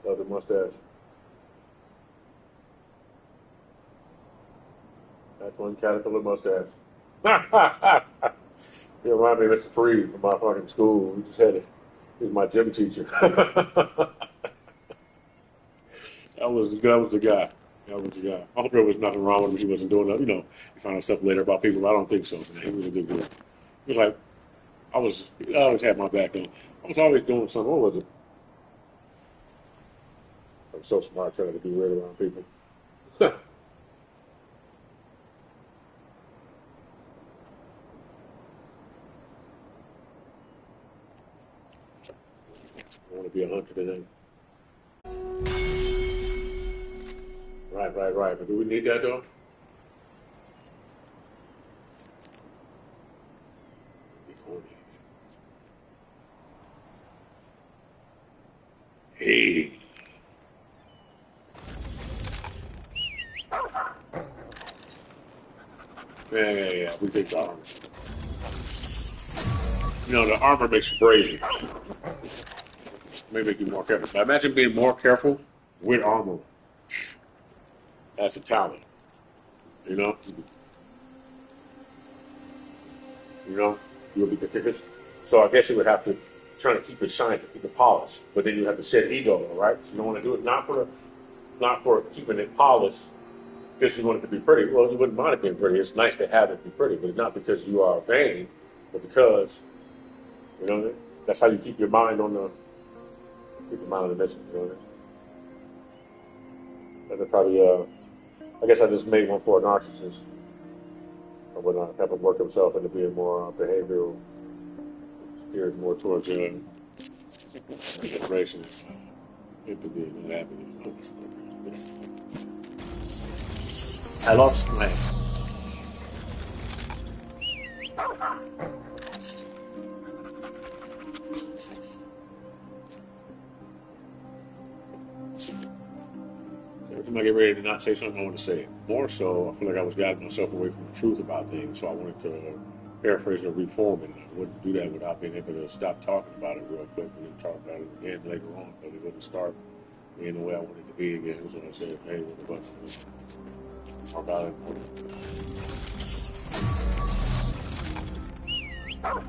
Love the mustache. That's one caterpillar mustache. You remind me of Mr. Freed from my fucking school. We just had it. He was my gym teacher. That was the guy. That was the guy. I hope there was nothing wrong with him. He wasn't doing that. You know, you find out stuff later about people. I don't think so. Man. He was a good dude. He was like, I always had my back on. I was always doing something. What was it? I'm so smart trying to be weird around people. I want to be a hunter today. Right. But do we need that though? Hey. Yeah. We take the armor. You know, the armor makes you brazen. May make you more careful. So imagine being more careful with armor. That's a talent. You know? You'll be meticulous. So I guess you would have to try to keep it shiny, keep it polished. But then you have to shed ego, right? So you don't want to do it not for keeping it polished because you want it to be pretty. Well, you wouldn't mind it being pretty. It's nice to have it be pretty, but not because you are vain, but because that's how you keep your mind on the mission. You know what I mean? And probably I guess I just made one for a narcissist. I would not have him work himself into being more behavioral, geared more towards integration, empathy, and happiness. I lost my. Every time I get ready to not say something, I want to say it. More so, I feel like I was guiding myself away from the truth about things, so I wanted to paraphrase or reform it. I wouldn't do that without being able to stop talking about it real quick and then talk about it again later on, but it wouldn't start being the way I wanted it to be again. So I said, hey, what the fuck? Talk about it.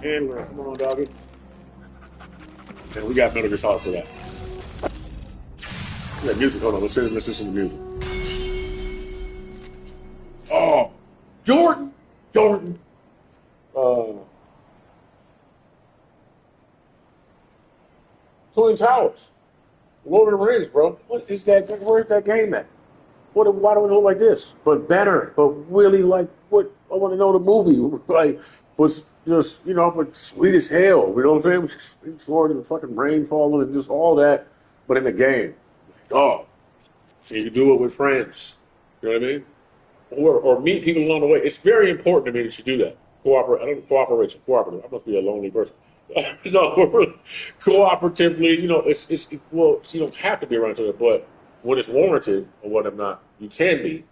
And come on, doggy. And we got Metal Gear Solid for that. Yeah, music. Hold on. Let's listen to the music. Oh, Jordan. Twin Towers. Lord of the Rings, bro. What is that? Where's that game at? Why do it look like this? But better. But really, like, what? I want to know the movie. Like, was just, but sweet as hell. You know what I'm saying? It's Florida, the fucking rain falling and just all that. But in the game. Oh, and you do it with friends. You know what I mean? Or meet people along the way. It's very important to me that you do that. Cooperative. I must be a lonely person. No, cooperatively. It's well, so you don't have to be around each other, but when it's warranted or whatnot, you can be.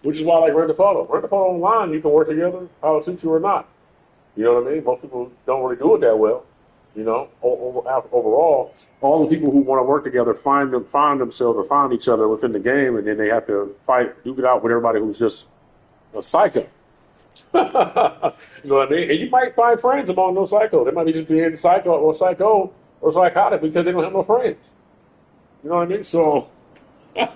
Which is why I like Rent a Photo. Rent a Photo online, you can work together, how it suits you or not. You know what I mean? Most people don't really do it that well. Overall, all the people who want to work together find themselves or find each other within the game, and then they have to duke it out with everybody who's just a psycho. You know what I mean? And you might find friends among those psychos. They might be just being psycho or psychotic because they don't have no friends. You know what I mean? So, you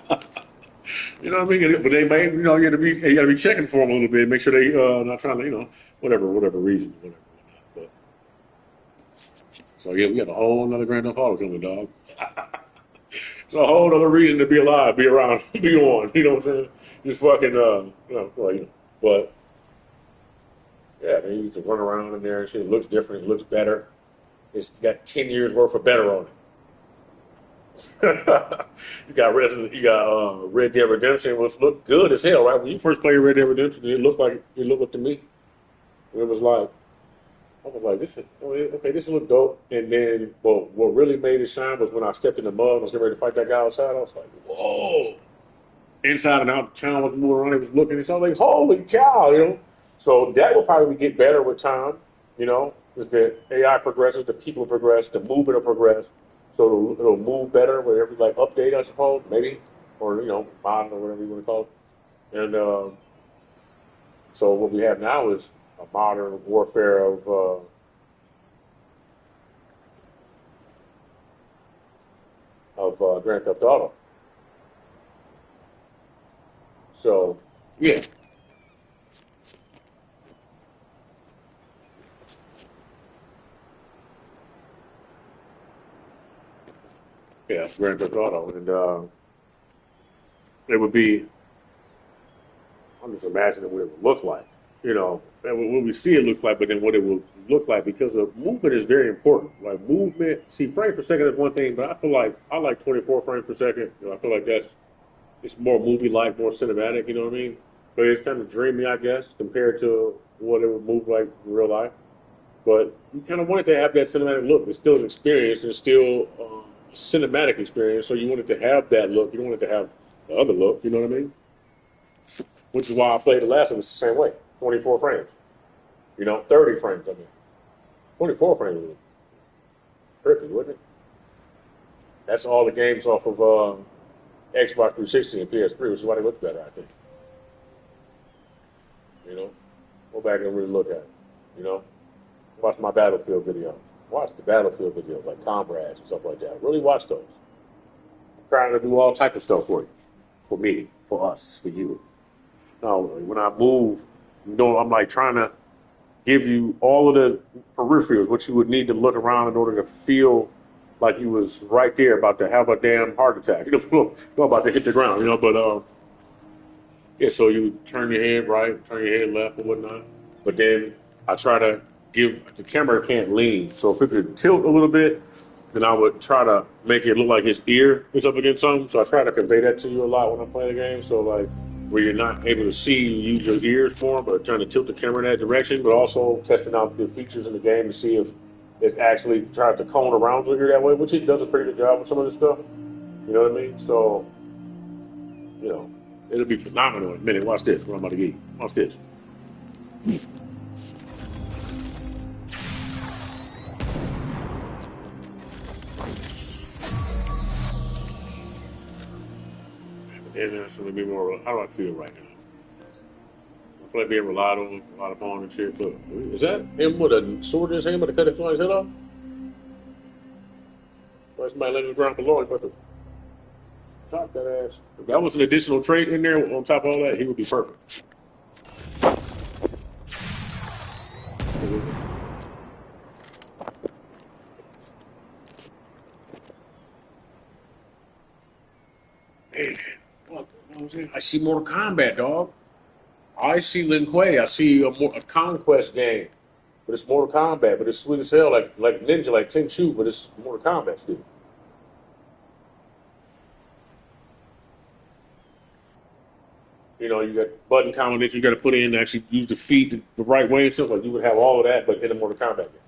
know what I mean? But they may, you got to be checking for them a little bit, make sure they not trying to, whatever reason, whatever. But so yeah, we got a whole another Grand Theft Auto coming, dog. It's a whole other reason to be alive, be around, be on. You know what I'm saying? Just fucking, but. Yeah, they used to run around in there and shit. It looks different. It looks better. It's got 10 years worth of better on it. You got Red Dead Redemption, which looked good as hell, right? When you first played Red Dead Redemption, it looked to me. It was like, I was like, this look dope. And then, what really made it shine was when I stepped in the mud and I was getting ready to fight that guy outside. I was like, whoa. Inside and out, the town was moving around. It was looking. And so I was like, holy cow, So that will probably get better with time, as the AI progresses, the people progress, the movement will progress. so it'll move better with every like update, I suppose, maybe, or mod or whatever you want to call it. And so what we have now is a modern warfare of Grand Theft Auto. So yeah. Yeah, Grand Theft Auto, and it would be. I'm just imagining what it would look like, and when we see it looks like, but then what it will look like because the movement is very important. Like movement, see, frame per second is one thing, but I feel like I like 24 frames per second. I feel like it's more movie-like, more cinematic. You know what I mean? But it's kind of dreamy, I guess, compared to what it would move like in real life. But you kind of want it to have that cinematic look. It's still an experience. It's still a cinematic experience. So you want it to have that look. You don't want it to have the other look. You know what I mean? Which is why I played The Last of Us the same way. 24 frames. 30 frames, I mean. 24 frames was trippy, wasn't it? That's all the games off of Xbox 360 and PS3, which is why they look better, I think. Go back and really look at it. Watch my Battlefield video. Watch the Battlefield videos, like Comrades and stuff like that. Really watch those. I'm trying to do all type of stuff for you. For me. For us. For you. No, when I move, I'm like trying to give you all of the peripherals, what you would need to look around in order to feel like you was right there about to have a damn heart attack. About to hit the ground, but yeah, so you turn your head right, turn your head left and whatnot. But then I try to the camera can't lean. So if it could tilt a little bit, then I would try to make it look like his ear is up against something. So I try to convey that to you a lot when I'm playing the game. So like where you're not able to see, you use your ears for them, but trying to tilt the camera in that direction, but also testing out the features in the game to see if it actually tries to cone around with you that way, which it does a pretty good job with some of this stuff. You know what I mean? So, it'll be phenomenal in a minute. Watch this. What I'm about to get you. Watch this. And it's going to be more. How do I feel right now? I feel like being relied upon and shit. Look, is that him with a sword in his hand, but to cut his head off? Why somebody letting the ground below him, but to top that ass? If that was an additional trait in there on top of all that, he would be perfect. Man, what was it? I see Mortal Kombat, dog. I see Lin Kuei. I see a conquest game, but it's Mortal Kombat. But it's sweet as hell, like Ninja, like Tenchu, but it's Mortal Kombat still. You got button combinations you got to put in to actually use the feet the right way and stuff. Like you would have all of that, but in a Mortal Kombat game.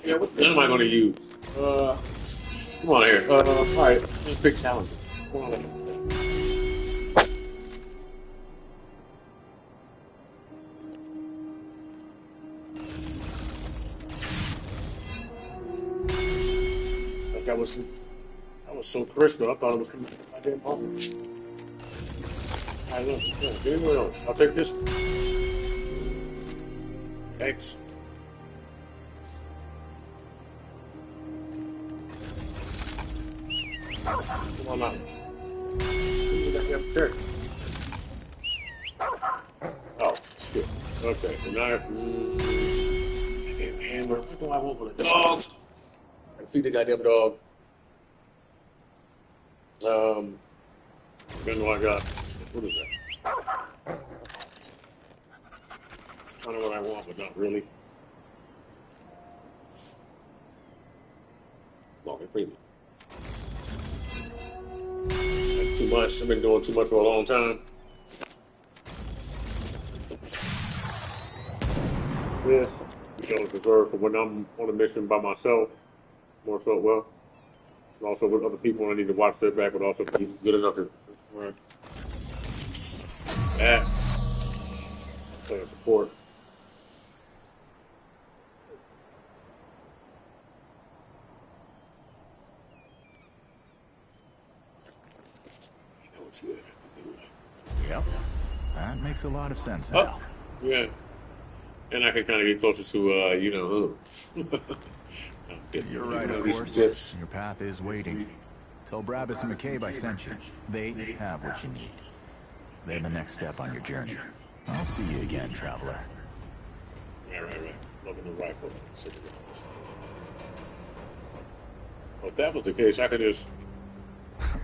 Yeah, what gun am I going to use? Come on here. All right, let's pick challenges. Come on. Like that was so crisp. I thought it was coming out of my damn pocket. I don't know. Yeah, anyone else? I'll take this. Thanks. Come on out. You got me up there. Oh, shit. Okay, so now I have man, what do I want for the dog? I feed the goddamn dog. Then what I got? What is that? It's kind of what I want, but not really. Morgan Freeman. That's too much. I've been doing too much for a long time. Yes, you know, reserved for when I'm on a mission by myself. More so, well, and also with other people when I need to watch their back, but also be good enough to run. That play support. Yep, that makes a lot of sense now. Yeah, and I can kind of get closer to, you know, who. You're right, of course. Your path is waiting. Tell Brabus and McCabe I sent you. They have what you need. They're the next step on your journey. I'll see you again, traveler. Right. Loving the rifle. Well, if that was the case, I could just... The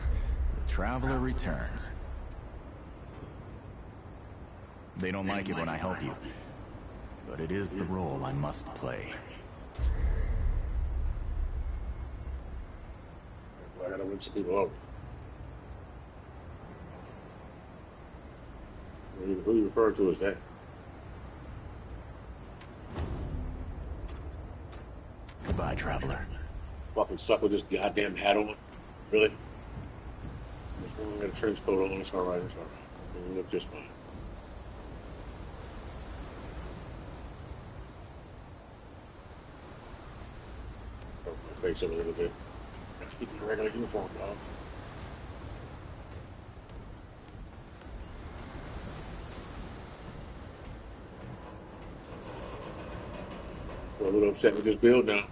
traveler returns. They don't like it when I help you, but it is the role I must play. I gotta win some people out. Who you refer to as that? Goodbye, traveler. Fucking stuck with this goddamn hat on. Really? I got a trench coat on. It's alright. It'll look just fine. Cover my face up a little bit. Got to keep in a regular uniform, dog. I'm a little upset with this build now.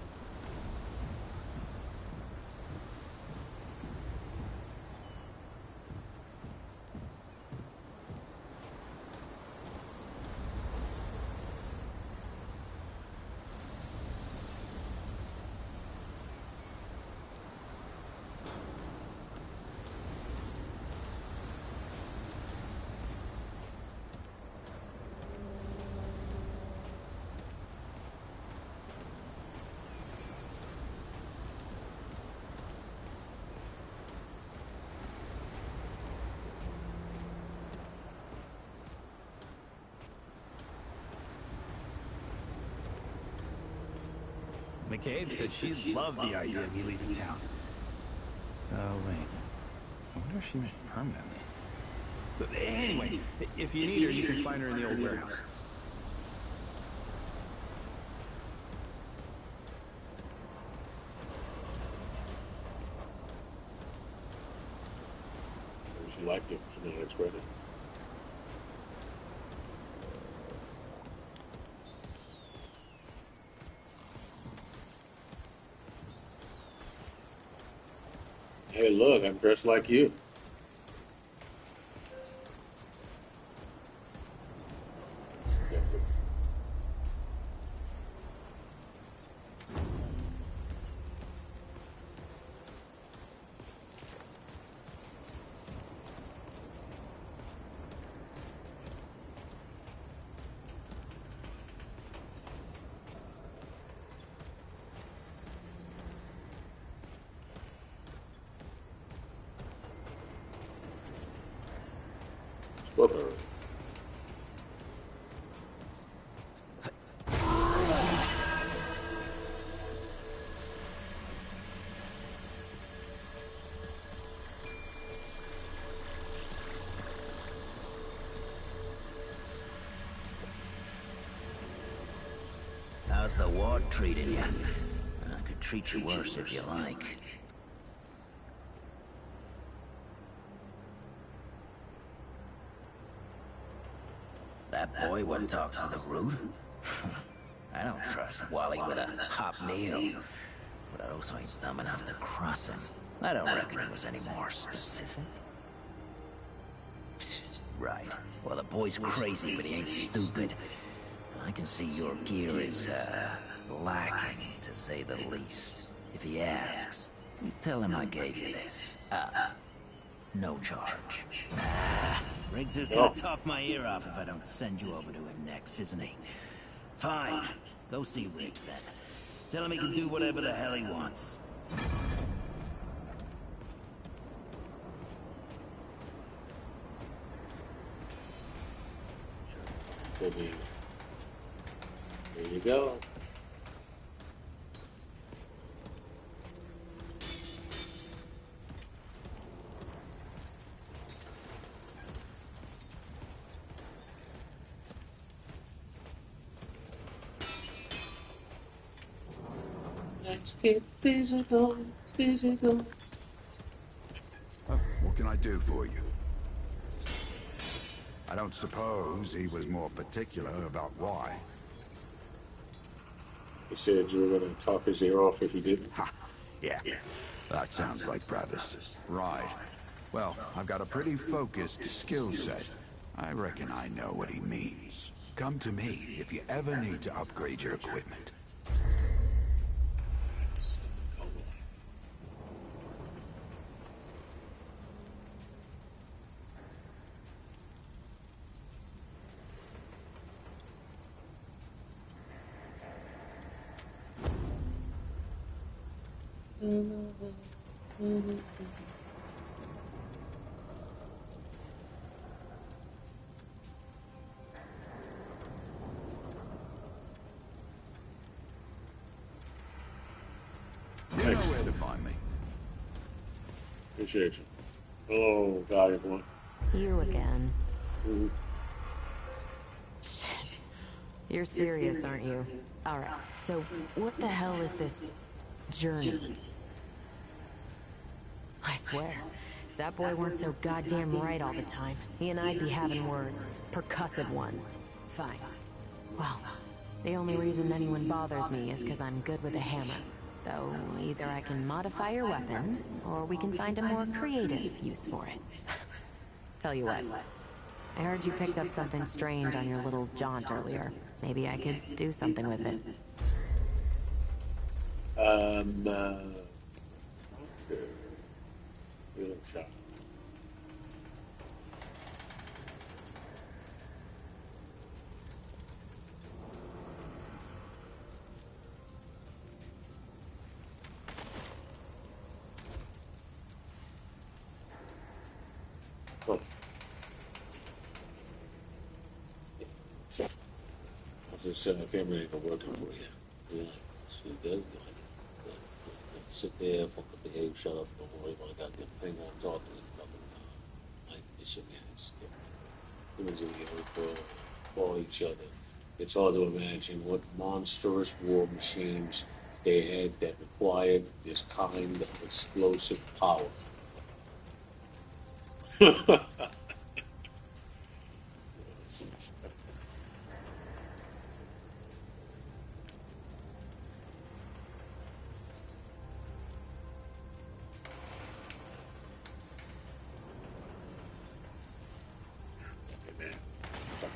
McCabe said she loved the idea of me leaving town. Oh, wait. I wonder if she meant permanently. But anyway, if you need her, you can find her in the old warehouse. Maybe she liked it. She didn't express it. Hey, look, I'm dressed like you. Spoke already. How's the ward treating you? I could treat you worse if you like. That boy what talks to the root? I don't trust Wally with a hot meal. But I also ain't dumb enough to cross him. I don't reckon he was any more specific. Right. Well, the boy's crazy, but he ain't stupid. I can see your gear is, lacking, to say the least. If he asks, you tell him I gave you this. No charge. Riggs is gonna talk my ear off if I don't send you over to him next, isn't he? Fine. Go see Riggs then. Tell him he can do whatever the hell he wants. There you go. Let's get physical, physical. What can I do for you? I don't suppose he was more particular about why. He said you were going to talk his ear off if he didn't. Ha! Yeah. That sounds like Travis. Right. Well, I've got a pretty focused skill set. I reckon I know what he means. Come to me if you ever need to upgrade your equipment. You know where to find me. Appreciate you. Hello, valuable one. You again. Mm-hmm. Shit. You're serious, aren't you? Alright, so what the hell is this journey? I swear, if that boy weren't so goddamn right all the time, he and I'd be having words. Percussive ones. Fine. Well, the only reason anyone bothers me is because I'm good with a hammer. So, either I can modify your weapons, or we can find a more creative use for it. Tell you what, I heard you picked up something strange on your little jaunt earlier. Maybe I could do something with it. Okay. Good shot. Oh. I just said, camera ain't gonna work for you. Yeah, see, good. Sit there, fucking behave, shut up, don't worry about a goddamn thing. I'm talking to fucking, like, this shit, man. It's, humans in the earth for each other. It's hard to imagine what monstrous war machines they had that required this kind of explosive power.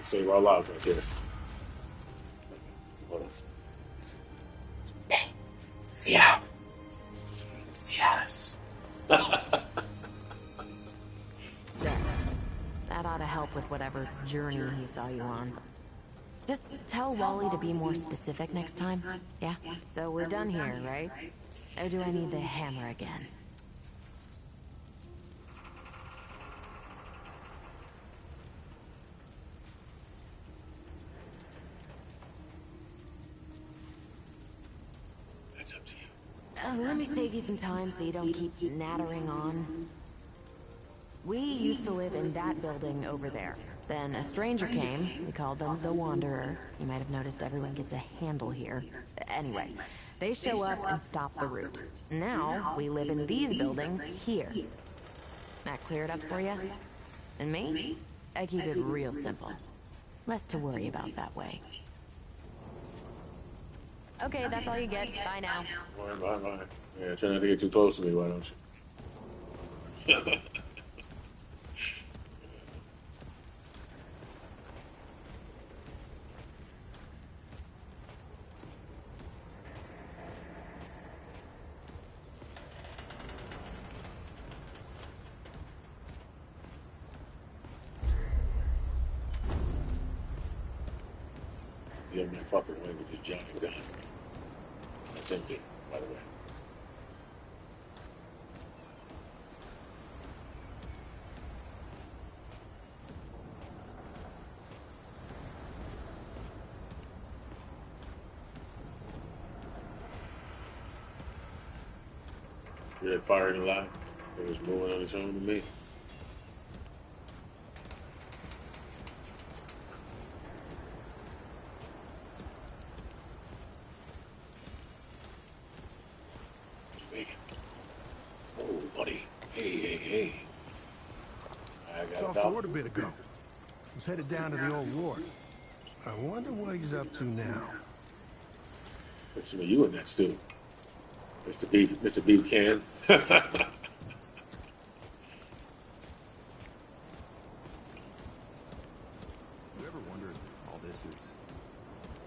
Save our lives right there. Hold on. Yeah. Yes. There. That ought to help with whatever journey he saw you on. Just tell Wally to be more specific next time. Yeah? So we're done here, right? Or do I need the hammer again? It's up to you. Let me save you some time so you don't keep nattering on. We used to live in that building over there. Then a stranger came. We called them the Wanderer. You might have noticed everyone gets a handle here. Anyway, they show up and stop the route. Now, we live in these buildings here. That clear it up for you? And me? I keep it real simple. Less to worry about that way. Okay, that's all you get. Bye now. Bye. Yeah, try not to get too close to me, why don't you? Yeah, man, fucking away with this giant gun. That's empty, by the way. Hear that firing a lot? It was moving on its own to me. Oh, buddy. Hey. I got Saw a dog. Ford a bit ago. Was headed down to the old ward. I wonder what he's up to now. Put some of you in that stew. Mr. Beef Can. You ever wonder if all this is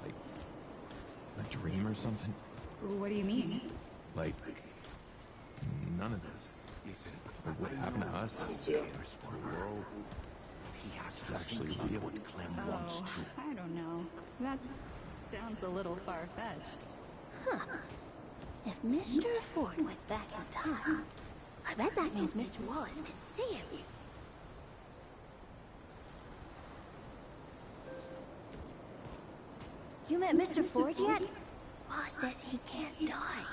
like a dream or something? What do you mean? Like none of this. Like what happened to us? Yeah. The world. It's actually real. Oh, I don't know. That sounds a little far-fetched. Huh. If Mr. Ford went back in time, I bet that means Mr. Wallace can see him. You met Mr. Ford yet? Boss says he can't die.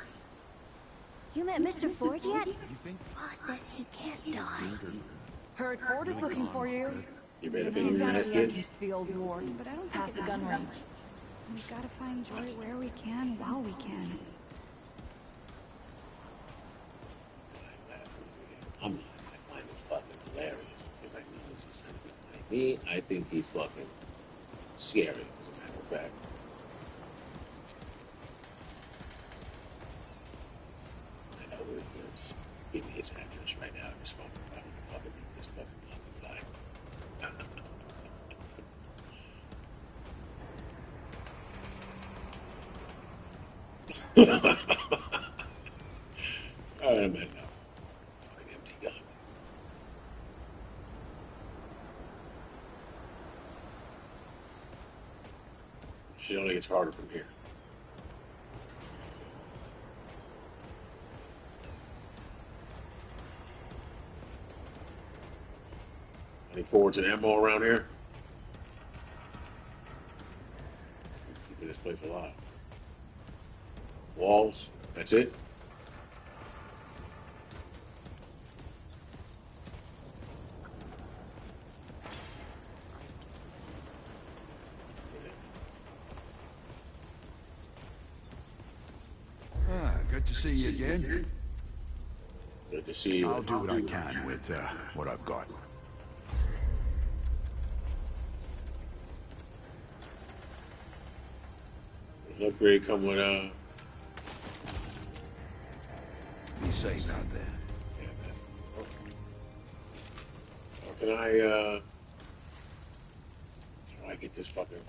You met Mr. Ford yet? Boss says he can't die. Heard Ford is looking for you. You made a He's finger down in at that the kid? entrance to the old ward, But I don't past the think gun it's range. us. We've got to find joy where we can, while we can. I'm not. I find it fucking hilarious. If I know this is something like me, I think he's fucking scary, as a matter of fact. I know he's giving his address right now. His phone. I'm gonna fucking make this fucking lie. Alright, man, no. Fucking empty gun. Shit only gets harder from here. Any forwards and ammo around here? Keeping this place alive. Walls. That's it. Good to see you again. Good to see you. I'll do what I can with what I've got. The upgrade come with Be safe out there. How can I how do I get this fucking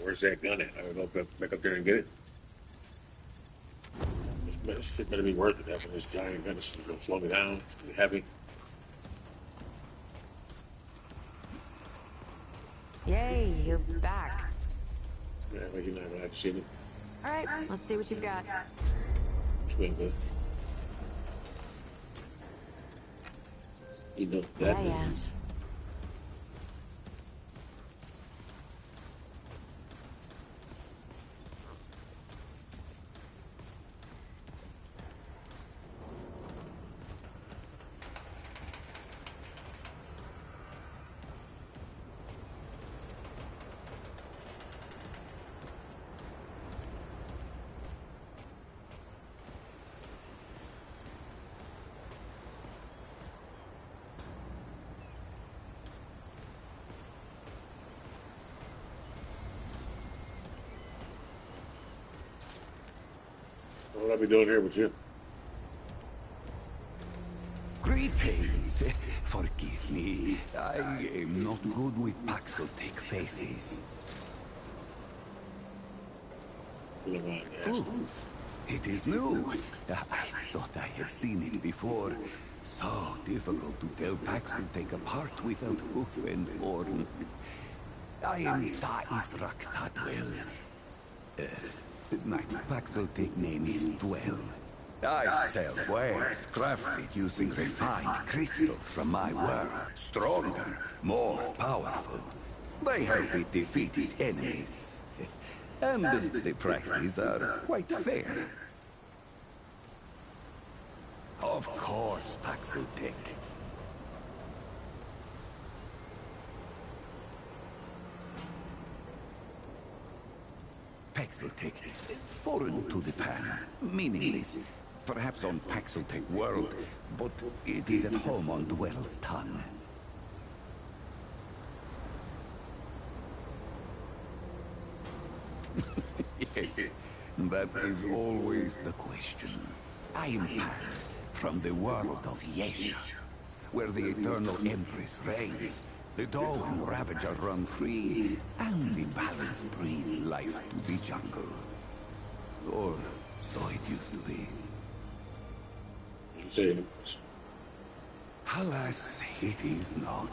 where's that gun at? I gotta go back up there and get it. This shit better be worth it. That's this giant gun is gonna slow me down. It's gonna be heavy. Yay, you're back. Yeah, but you're not gonna have to see me. All right, let's see what you've got. It's been good. You know what that Yeah. means. What would I be doing here with you? Greetings. Forgive me. I am not good with Paxotic faces. Oh, it is new. I thought I had seen it before. So difficult to tell Paxotic apart without hoof and horn. I am Sa Israk Thadwell. My Paxotic name is Dwell. I sell wares crafted using refined crystals from my world. Stronger, more powerful. They help it defeat its enemies. And the prices are quite fair. Of course, Paxotic. Paxotic, foreign to the Pan, meaningless. Perhaps on Paxotic world, but it is at home on Dwell's tongue. Yes, that is always the question. I am Pan, from the world of Yesha, where the Eternal Empress reigns. The Doe and Ravager run free, and the balance breathes life to the jungle. Or so it used to be. You say Empress. Alas, it is not.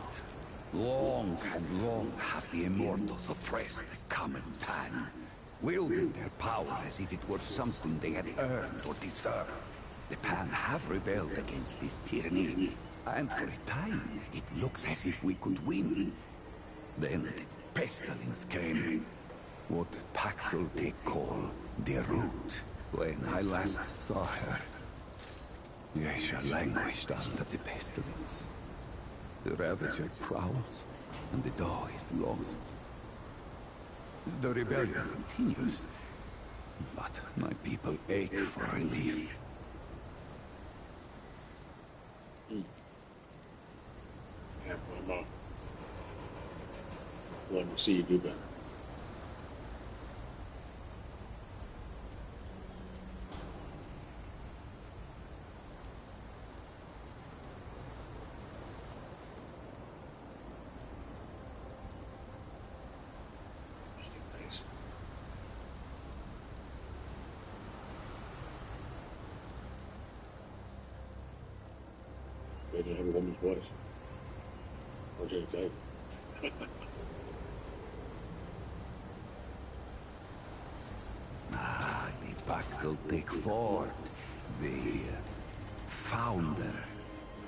Long and long have the Immortals oppressed the common Pan, wielding their power as if it were something they had earned or deserved. The Pan have rebelled against this tyranny, and for a time, it looks as if we could win. Then the pestilence came, what Paxotic call the Root. When I last saw her, Yesha languished under the pestilence. The Ravager prowls, and the Doe is lost. The rebellion continues, but my people ache for relief. Let me see you do better. They didn't have a woman's voice. What did you say? The Paxotic Fort, the founder.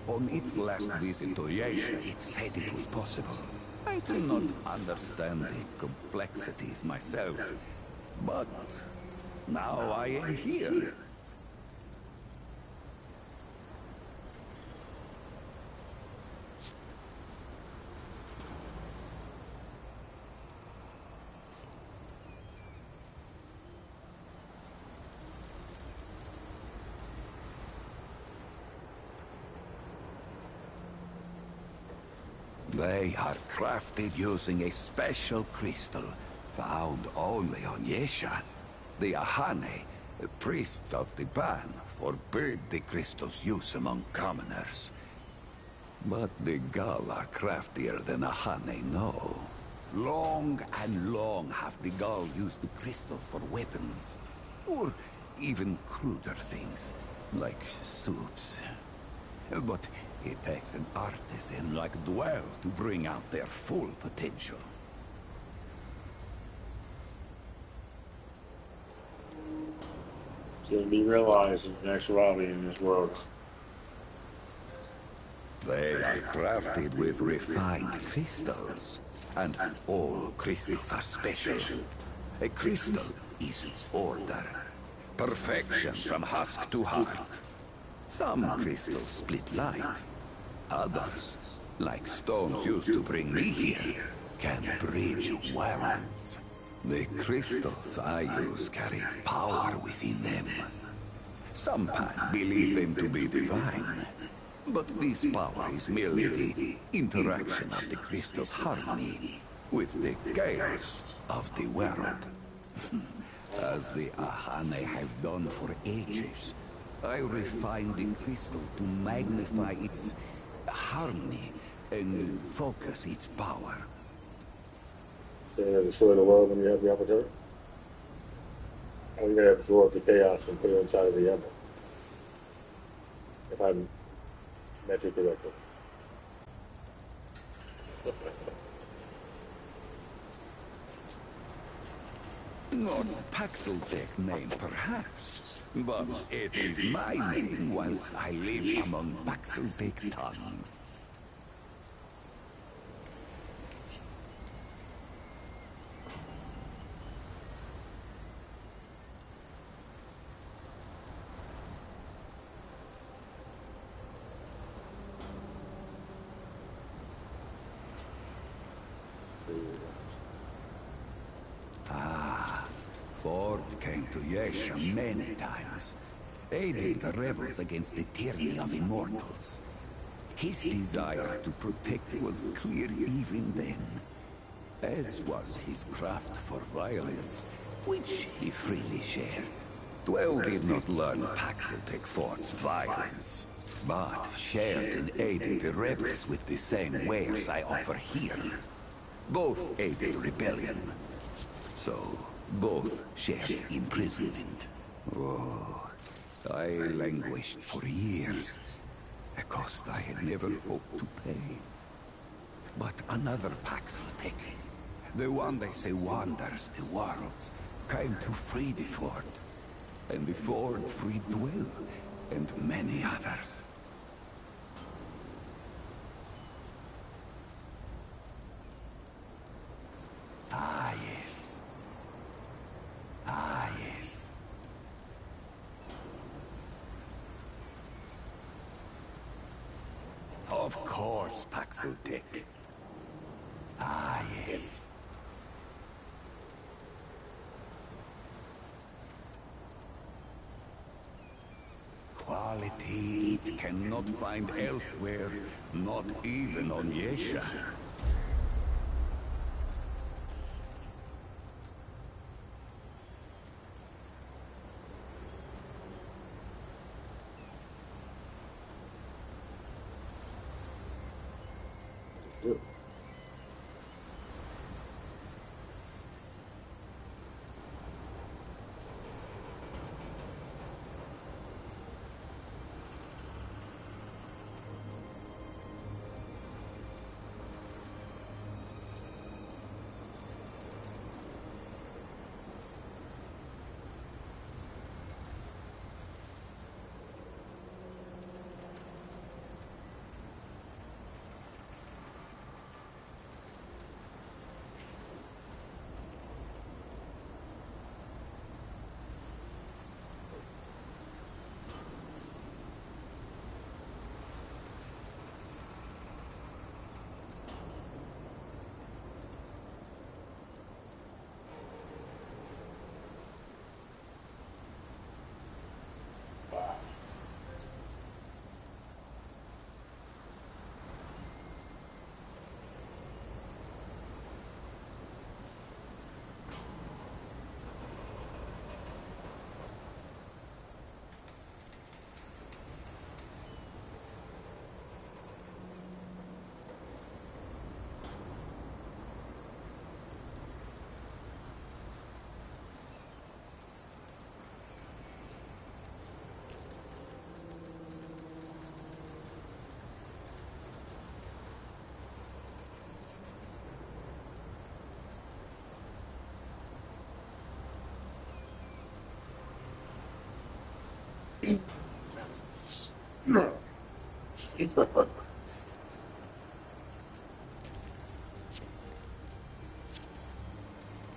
On its last visit to Yesha, it said it was possible. I do not understand the complexities myself, but now I am here. They are crafted using a special crystal found only on Yesha. The Ahane, priests of the Ban, forbid the crystal's use among commoners. But the Gal are craftier than Ahane know. Long and long have the Gal used the crystals for weapons, or even cruder things, like soups. But it takes an artisan like Dwell to bring out their full potential. It's going to be realized in actuality in this world. They are crafted with refined crystals, and all crystals are special. A crystal is order, perfection from husk to heart. Some crystals split light. Others, like stones used to bring me here, can bridge worlds. The crystals I use carry power within them. Some Pan believe them to be divine, but this power is merely the interaction of the crystal's harmony with the chaos of the world. as the Ahane have done for ages. I refined the crystal to magnify its harmony and focus its power. So you're gonna destroy the world when you have the opportunity? Or you're gonna absorb the chaos and put it inside of the emerald? If I'm met you correctly. Not Paxeltech name, perhaps, but it is my name whilst I live among Paxeltech tongues. Ford came to Yesha many times, aiding the rebels against the tyranny of immortals. His desire to protect was clear even then, as was his craft for violence, which he freely shared. Dwell did not learn Paxeltech Ford's violence, but shared in aiding the rebels with the same wares I offer here. Both aided rebellion, so both shared imprisonment. Oh, I languished for years, a cost I had never hoped to pay. But another Paxeltech, the one they say wanders the worlds, came to free the Ford. And the Ford freed Dwell, and many others. Ah, yes. Ah, yes. Of course, Paxeltech. Ah, yes. Quality it cannot find elsewhere, not even on Yesha.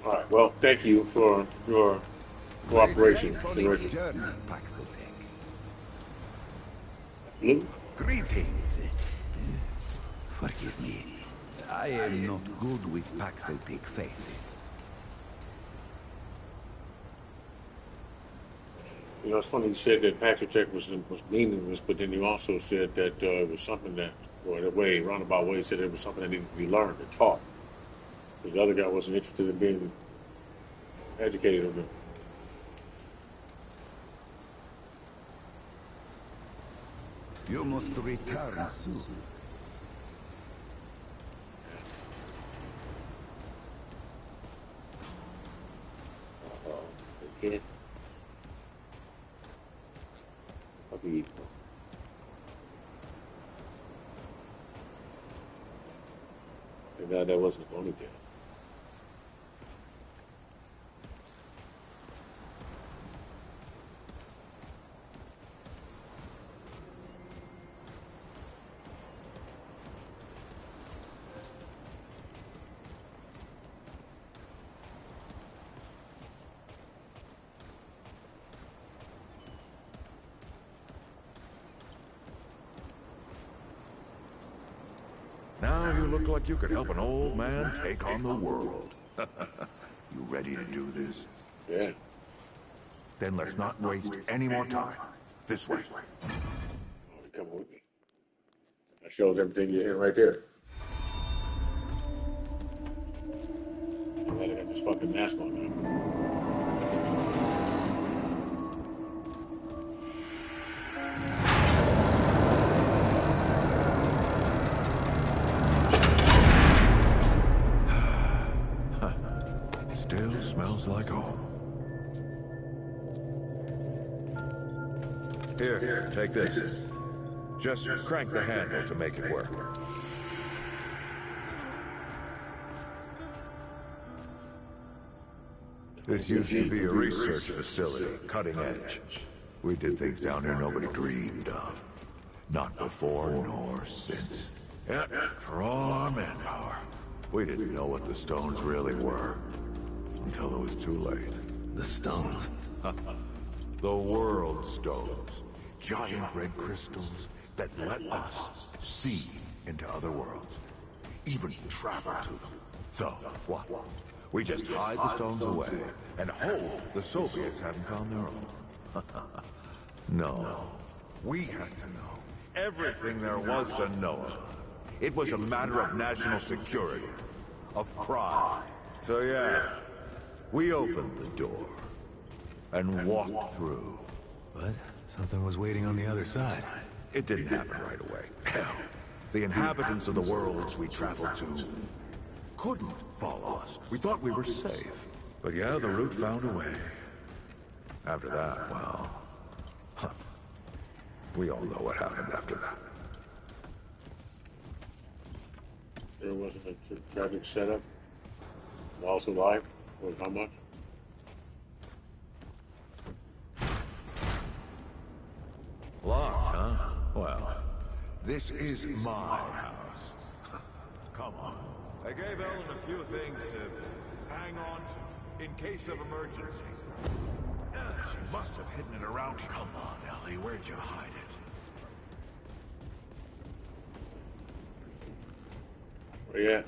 All right. Well, thank you for your cooperation, On Sir its Richard. journey, Paxeltech. Hmm? Greetings. Forgive me. I am not good with Paxeltech faces. You know, it's funny you said that Patrick Tech was meaningless, but then you also said that it was something that, or in a way, roundabout way, said it was something that needed to be learned and taught. Because the other guy wasn't interested in being educated on it. You must return soon. Okay. Okay. Thank God that wasn't a ponytail. Now you look like you could help an old man take on the world. You ready to do this? Yeah. Then let's not waste any more time. This way. Oh, come with me. That shows everything you're in right there. I'm glad I got this fucking mask on now. Still smells like home. Here, take this. Just crank the handle to make it work. This used to be a research facility, cutting edge. We did things down here nobody dreamed of. Not before nor since. Yet, for all our manpower, we didn't know what the stones really were. Until it was too late. The stones? The world stones. Giant red crystals that let us see into other worlds. Even travel to them. So, what? We just hide the stones away and hope the Soviets haven't found their own. No. We had to know everything there was to know about it. It was a matter of national security. Of pride. So yeah. We opened the door and walked through. But something was waiting on the other side. It didn't happen right away. Hell, the inhabitants of the worlds we traveled to couldn't follow us. We thought we were safe. But yeah, the route found a way. After that, well... we all know what happened after that. There wasn't a tragic setup. Loss of life. Was how much? Locked, huh? Well, this is my house. Come on. I gave Ellen a few things to hang on to in case of emergency. She must have hidden it around here. Come on, Ellie, where'd you hide it? Where you at?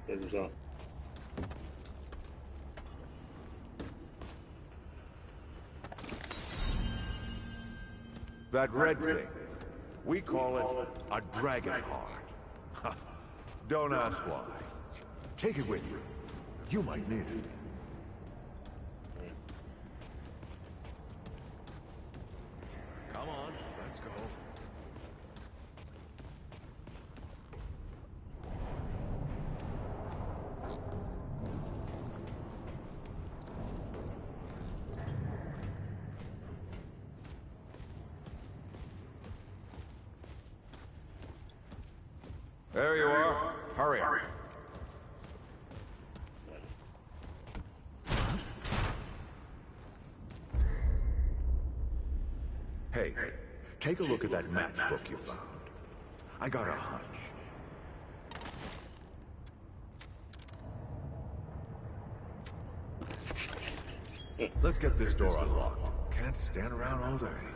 Figures out. That red thing. We call it a dragon heart. Don't ask why. Take it with you. You might need it. Come on, let's go. There you are. Hurry. Hey, take a look at that matchbook you found. I got a hunch. Let's get this door unlocked. Can't stand around all day.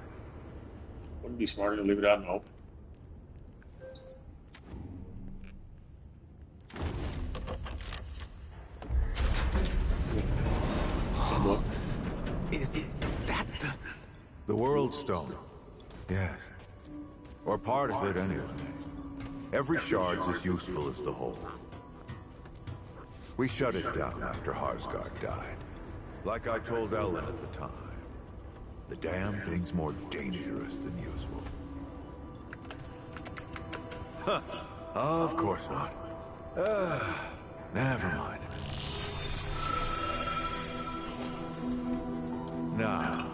Wouldn't it be smarter to leave it out in the open? Somewhat. Is that the World Stone? Yes. Or part of it, anyway. Every shard's as useful as the whole. We shut it down after Harsgard died. Like I told Ellen at the time, the damn thing's more dangerous than useful. Huh. Of course not. Never mind. Now,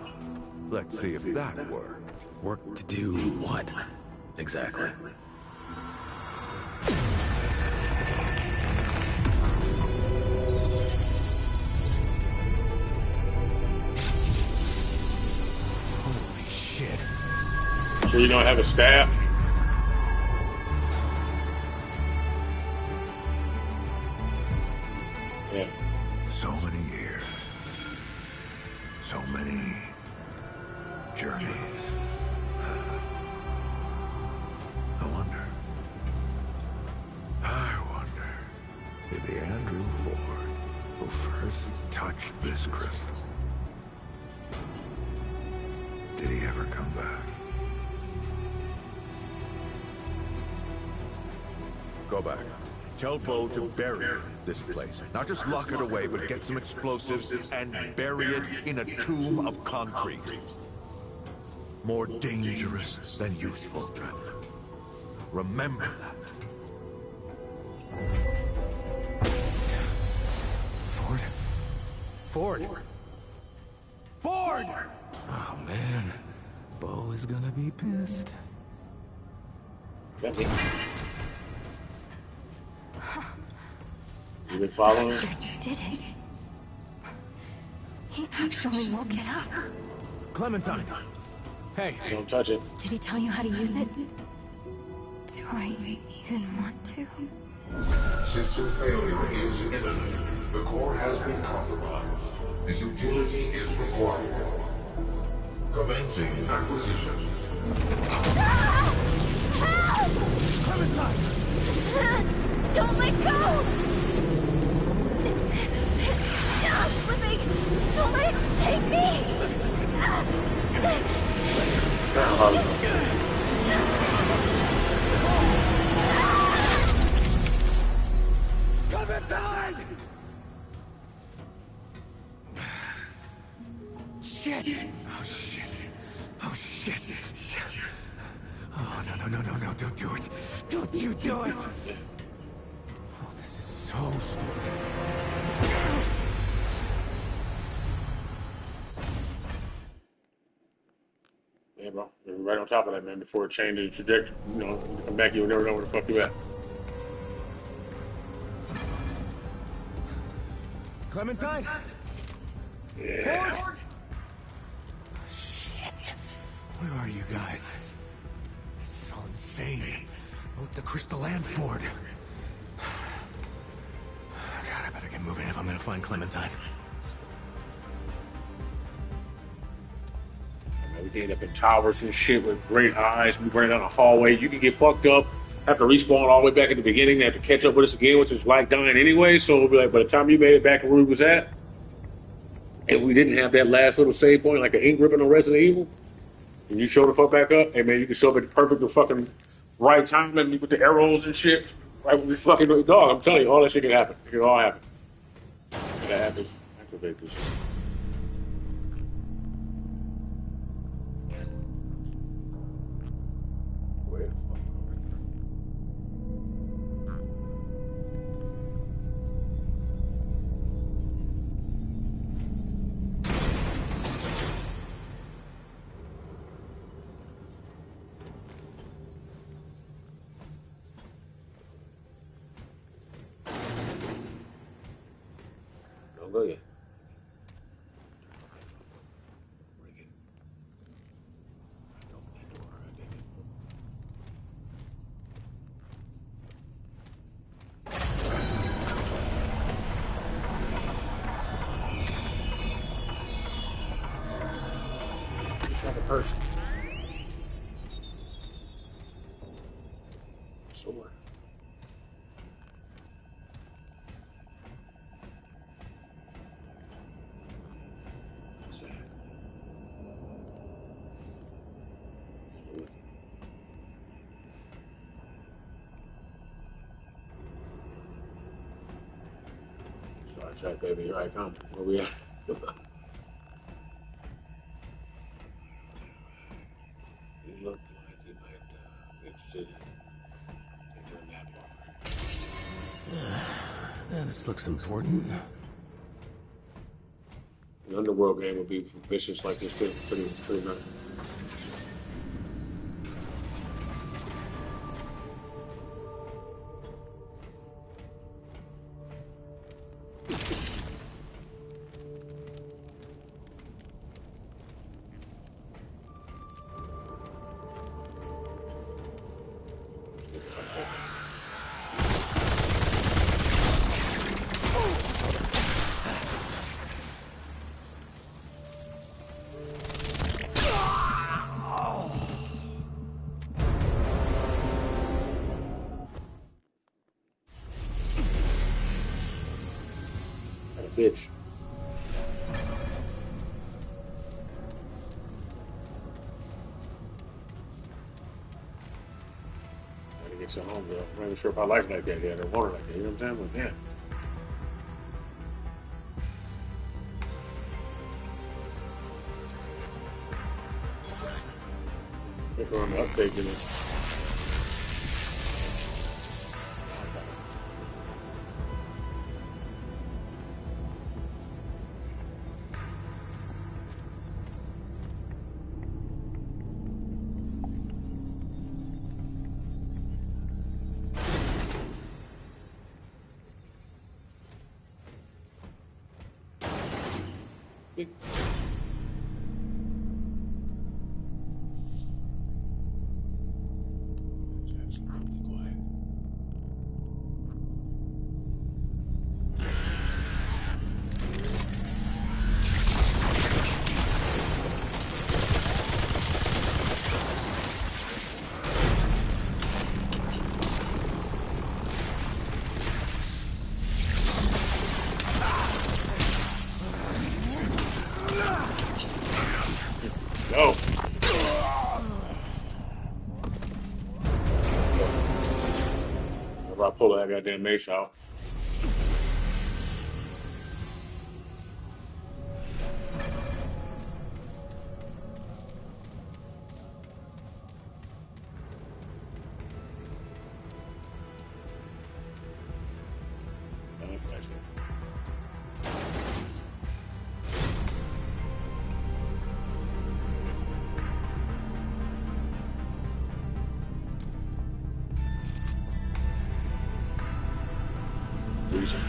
let's see if that worked. Work to do what? Exactly. Holy shit. So you don't have a staff? Yeah. So many years. So many journeys. I wonder if the Andrew Ford who first touched this crystal, did he ever come back? Go back. Tell Bo to bury this place. Not just lock it away, but get some explosives and bury it in a tomb of concrete. More dangerous than useful, Trevor. Remember that. Ford? Ford! Ford! Oh, man. Bo is gonna be pissed. You been following? Bastard did it. He actually woke it up. Clementine! Hey! Don't touch it. Did he tell you how to use it? Do I even want to? System failure is imminent. The core has been compromised. The utility is required. Commencing acquisition. Ah! Help! Clementine! Don't let go! I'm slipping! Don't let it take me! Clementine! Shit! Oh, shit. Oh, shit. Oh, no, don't do it. Don't you do it! Oh, this is so stupid. Yeah, bro. You're right on top of that, man, before it changes the trajectory. You know, you come back, you'll never know where the fuck you at. Clementine? Yeah. Ford? Shit. Where are you guys? This is all insane. Both the Crystal and Ford. God, I better get moving if I'm gonna find Clementine. We end up in towers and shit with great eyes. We ran down a hallway. You can get fucked up, have to respawn all the way back at the beginning, have to catch up with us again, which is like dying anyway. So it'll be like, by the time you made it back to where we was at, if we didn't have that last little save point, like an ink ribbon on Resident Evil, and you show the fuck back up, hey man, you can show up at the perfect fucking right time and with the arrows and shit. Right when we fucking dog, I'm telling you, all that shit can happen. It can all happen. That happens. Activate this shit. Don't go yet. It's like a person. Sword. Contract, baby. Here I come. Where we at? He looked like he might be interested in doing that part. This looks important. An underworld game would be vicious like this too. Pretty much. Bitch. Gotta get some home, girl. I'm not even sure if I like that yet or want her like that. You know what I'm saying? But damn. Pick her on the uptake in it. Go. If I pull that goddamn mace out. Freezing.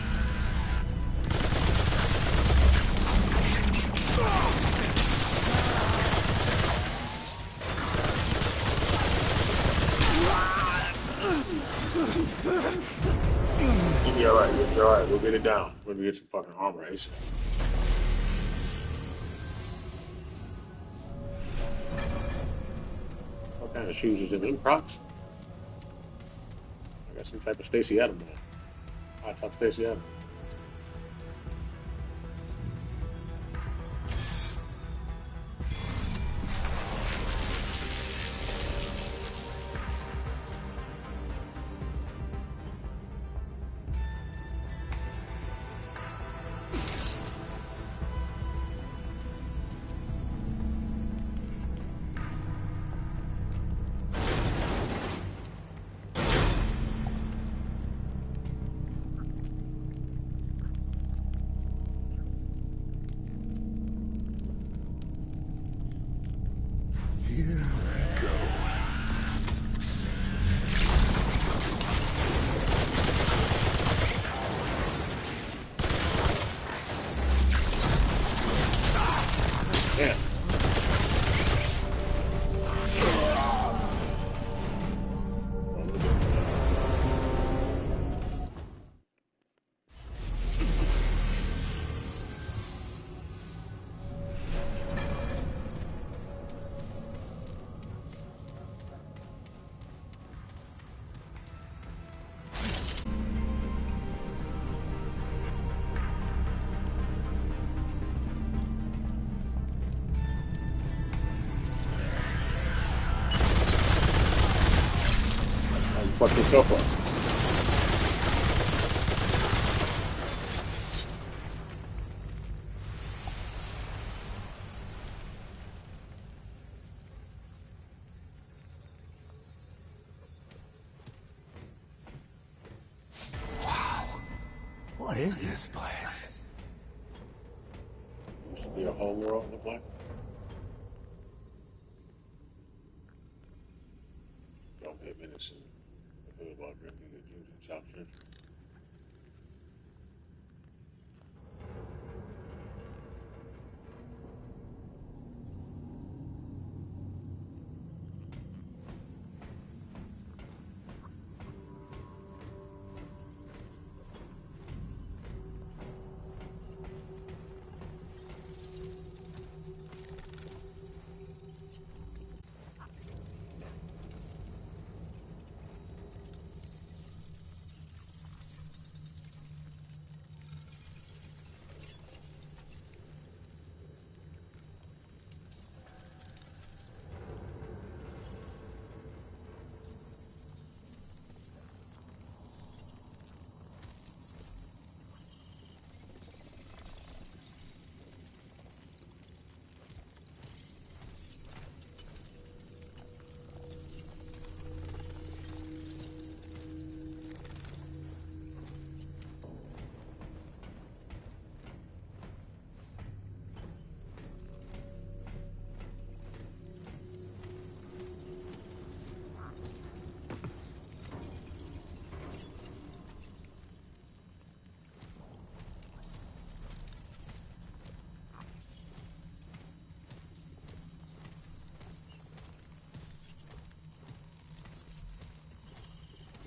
You'll be alright, you'll be alright. We'll get it down. We'll get some fucking armor, ASAP. What kind of shoes is in them? Crocs? I got some type of Stacy Adams on. High top Stacy Adams. Here we go. Yeah. Fuck yourself up. What is this place? Used to be a whole world, look like. Don't pay minutes in the hood while drinking the juice in South Central.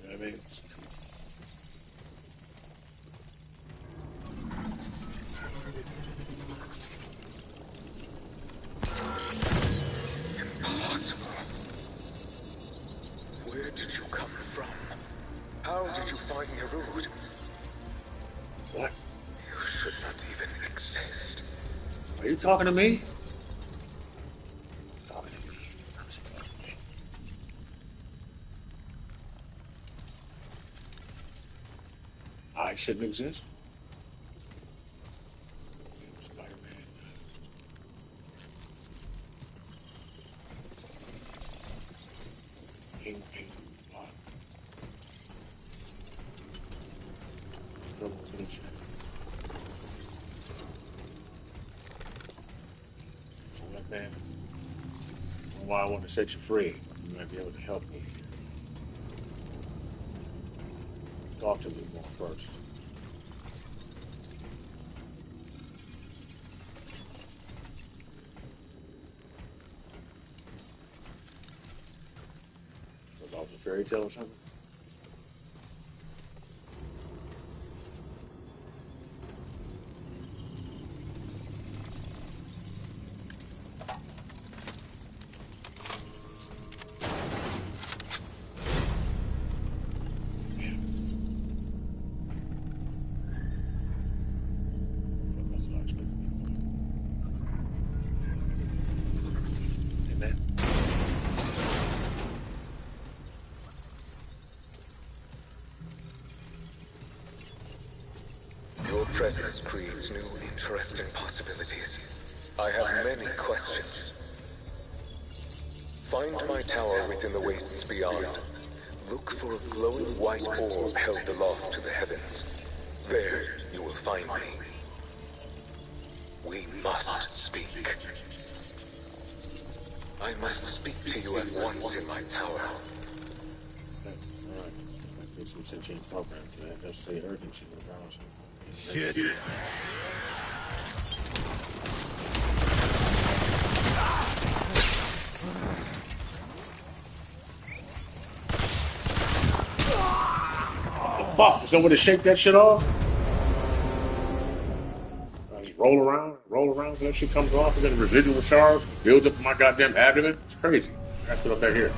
You know what I mean? Impossible. Where did you come from? How did you find Nerud? What? You should not even exist. Are you talking to me? I shouldn't exist. Spider-Man. Kingpin. Double feature. So that man, why I want to set you free. You might be able to help me. Talk to me more first. About the fairy tale or something? Your presence creates new, interesting possibilities. I have many questions. Find my tower within the wastes beyond. Look for a glowing white orb held aloft to the heavens. There you will find me. We must speak. I must speak to you at once in my tower. Alright. I think some sentient program for that. Let's say urgency regardless. Shit. What the fuck? Is someone to shake that shit off? I just roll around, so that shit comes off, and then the residual charge builds up in my goddamn abdomen. It's crazy. That's what up back here.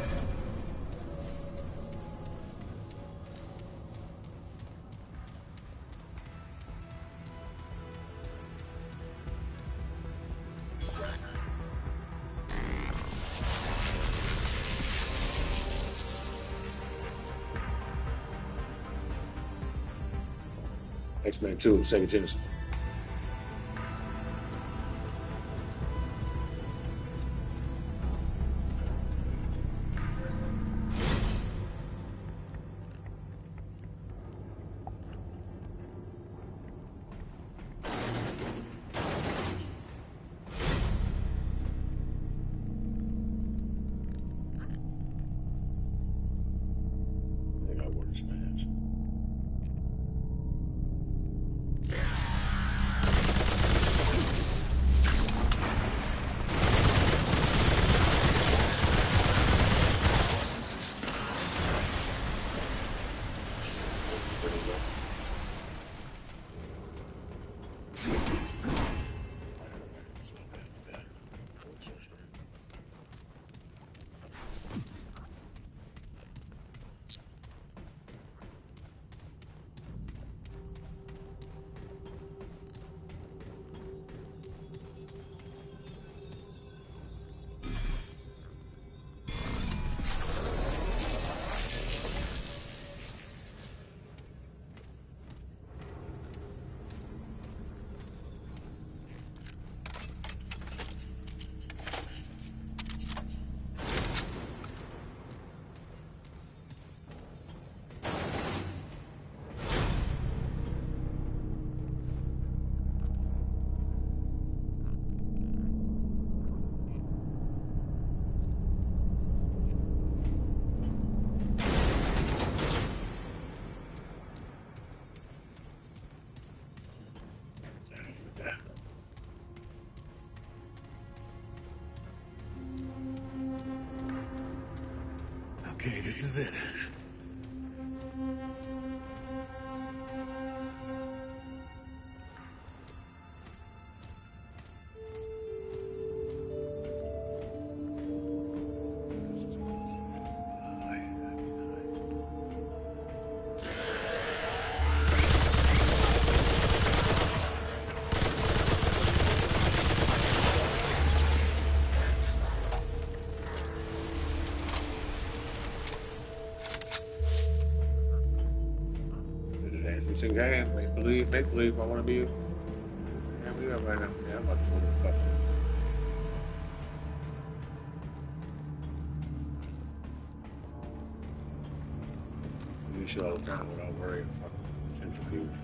X-Men 2, Sega Genesis. this is it. Dancing guy, make believe, I want to be. Yeah, we got right now. Yeah, I'm about to move the fuck. You should all the time without worrying. Fucking centrifuge.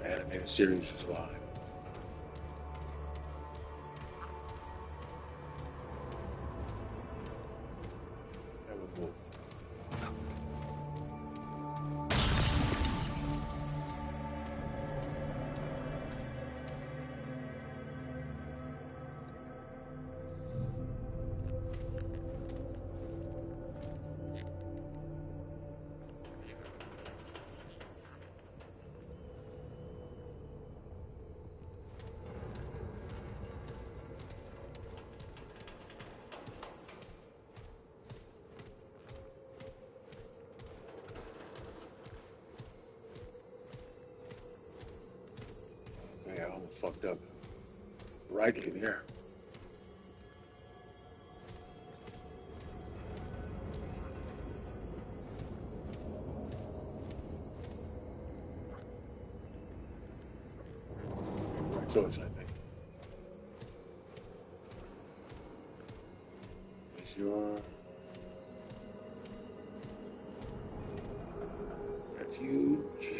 Our animated series is live. Yeah, I almost fucked up. Rightly there. Right choice, I think. Is your refuge?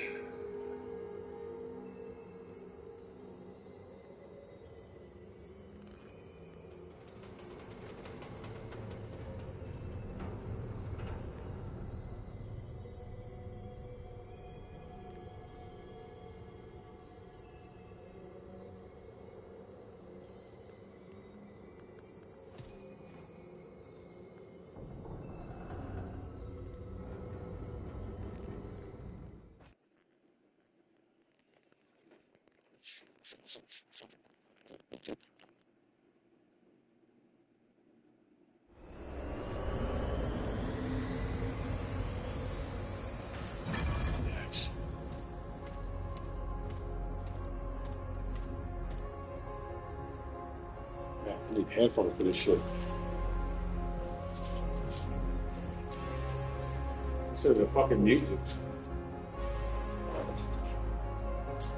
Yes. Yeah, I need headphones for this shit. Instead of the fucking music. It's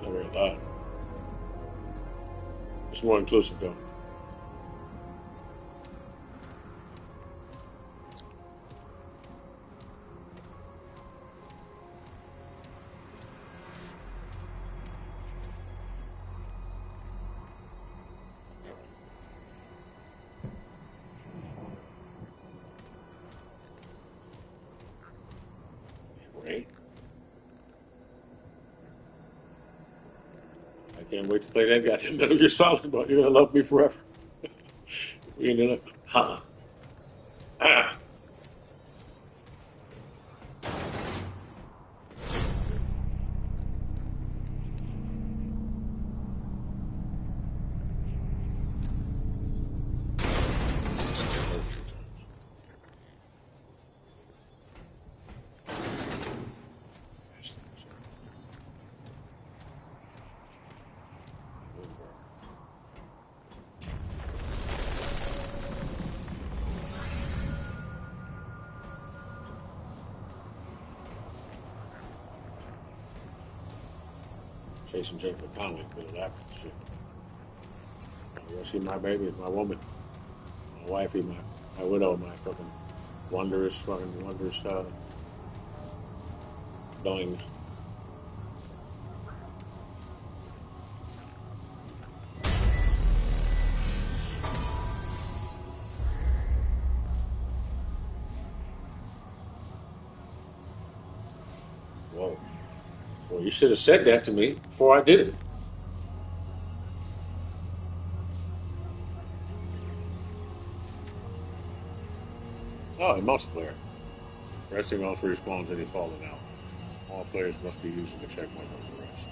not very loud. It's more inclusive though. Right. I can't wait to play that goddamn Metal Gear Solid, but you're gonna love me forever. You're gonna, huh? Ah. Chasing Jennifer Connelly for the laugh and shit. You see my baby, my woman, my wifey, my widow, my fucking wondrous, darling. Well, you should have said that to me before I did it. Oh, in multiplayer. Resting also respawns any fallen out. All players must be using the checkpoint on the rest.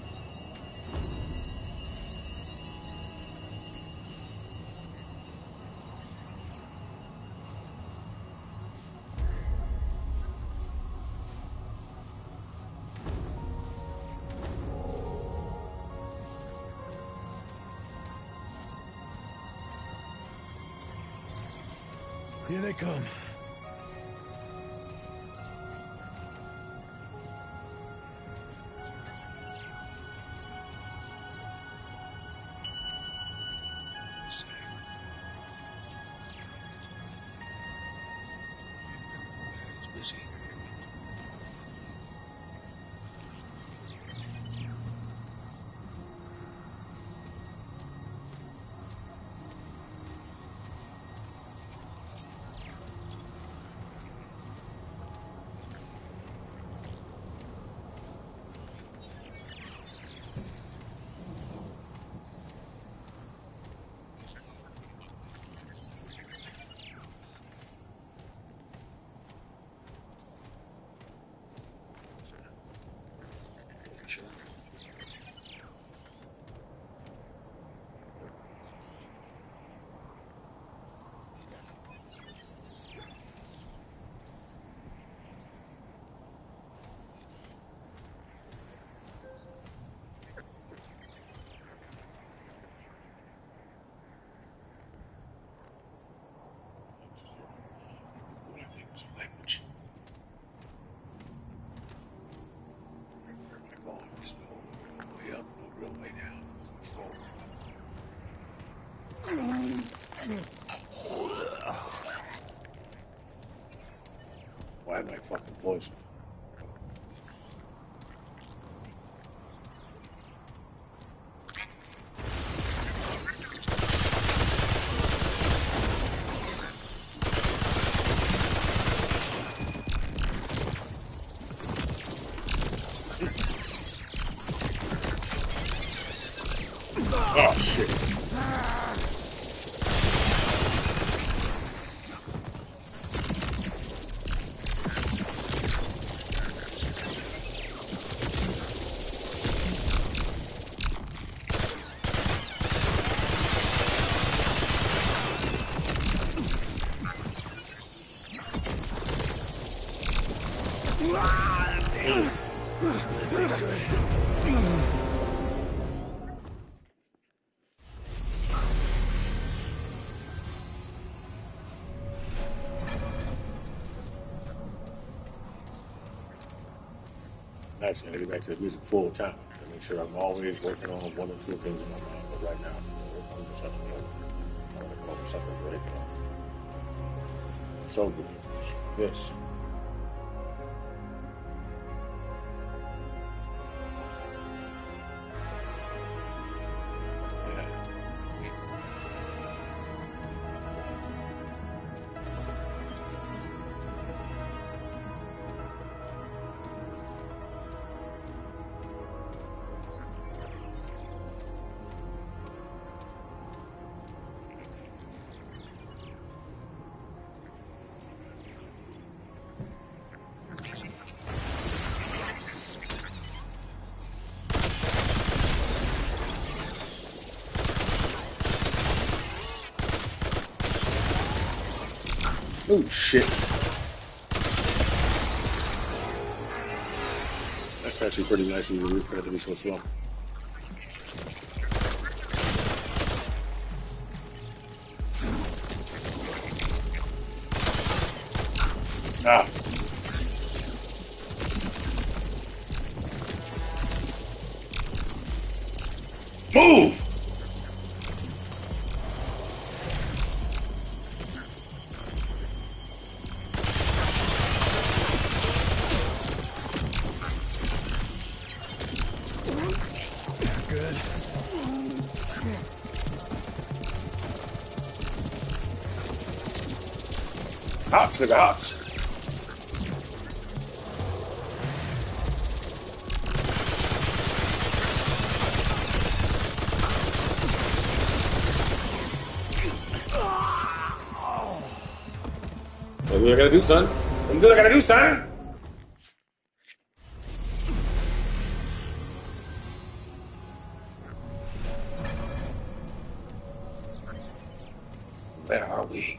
Here they come. It's busy. What I think is a language. Like all there's no real way up, no real way down. Why am I fucking poisoned? Oh shit. Actually, I gotta get back to the music full time to make sure I'm always working on one or two things in my mind. But right now, I'm just touching the other. I want to come up with something great. So good. This. Oh shit. That's actually pretty nice of you for it to be so slow. Ah. Move! Hops, nigga, hops. do what I gotta do, son. I'm do what I gotta do, son. Where are we?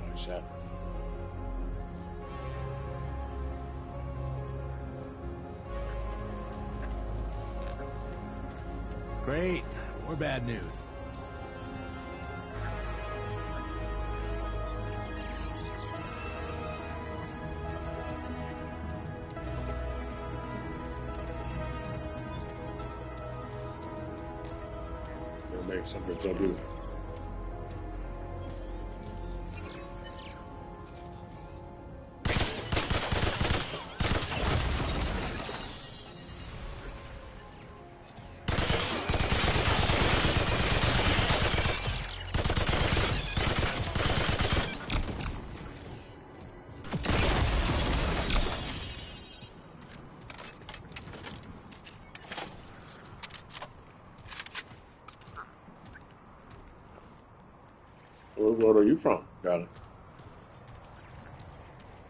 Nice shot. Great. More bad news. Gonna make something so do. Where world are you from, darling?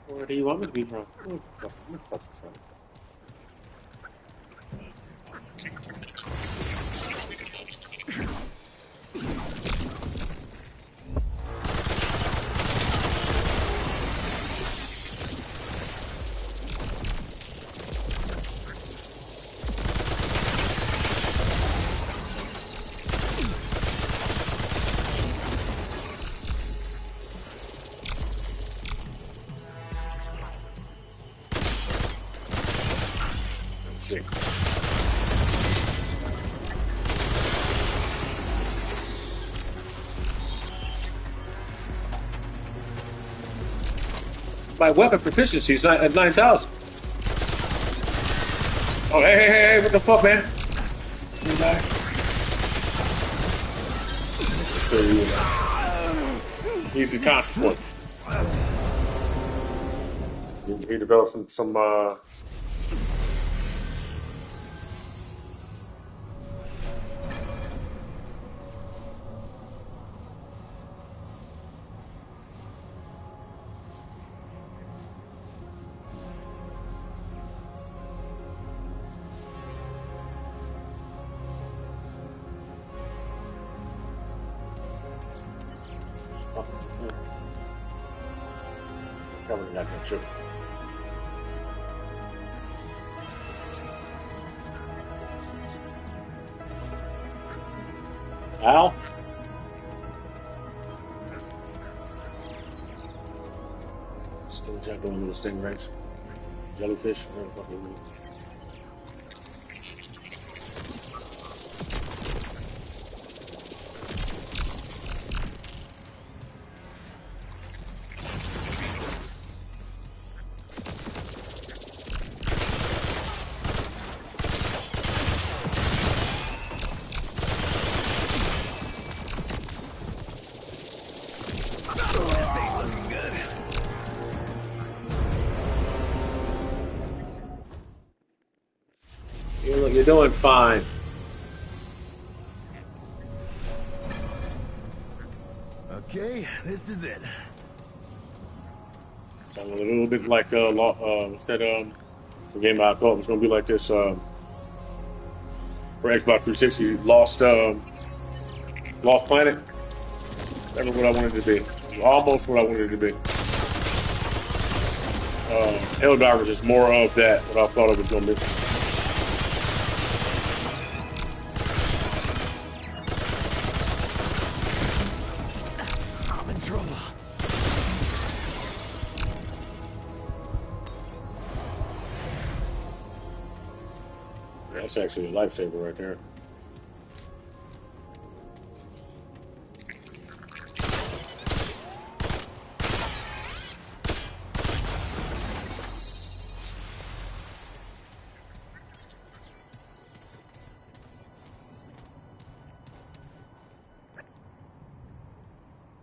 Where do you want me to be from? Where the fuck from? Shit. My weapon proficiency is at 9,000. Oh, hey, what the fuck, man? You die? So he's a constant one. He developed some covering that shit. Al? Still jumping on little stingrays. Jellyfish, whatever the fuck they mean. You're doing fine. Okay, this is it. Sounded a little bit like what's that the game I thought was gonna be like this for Xbox 360, Lost Planet. That was what I wanted it to be. Almost what I wanted it to be. Helldivers is more of that what I thought it was gonna be. I'm in trouble. That's actually a lifesaver right there.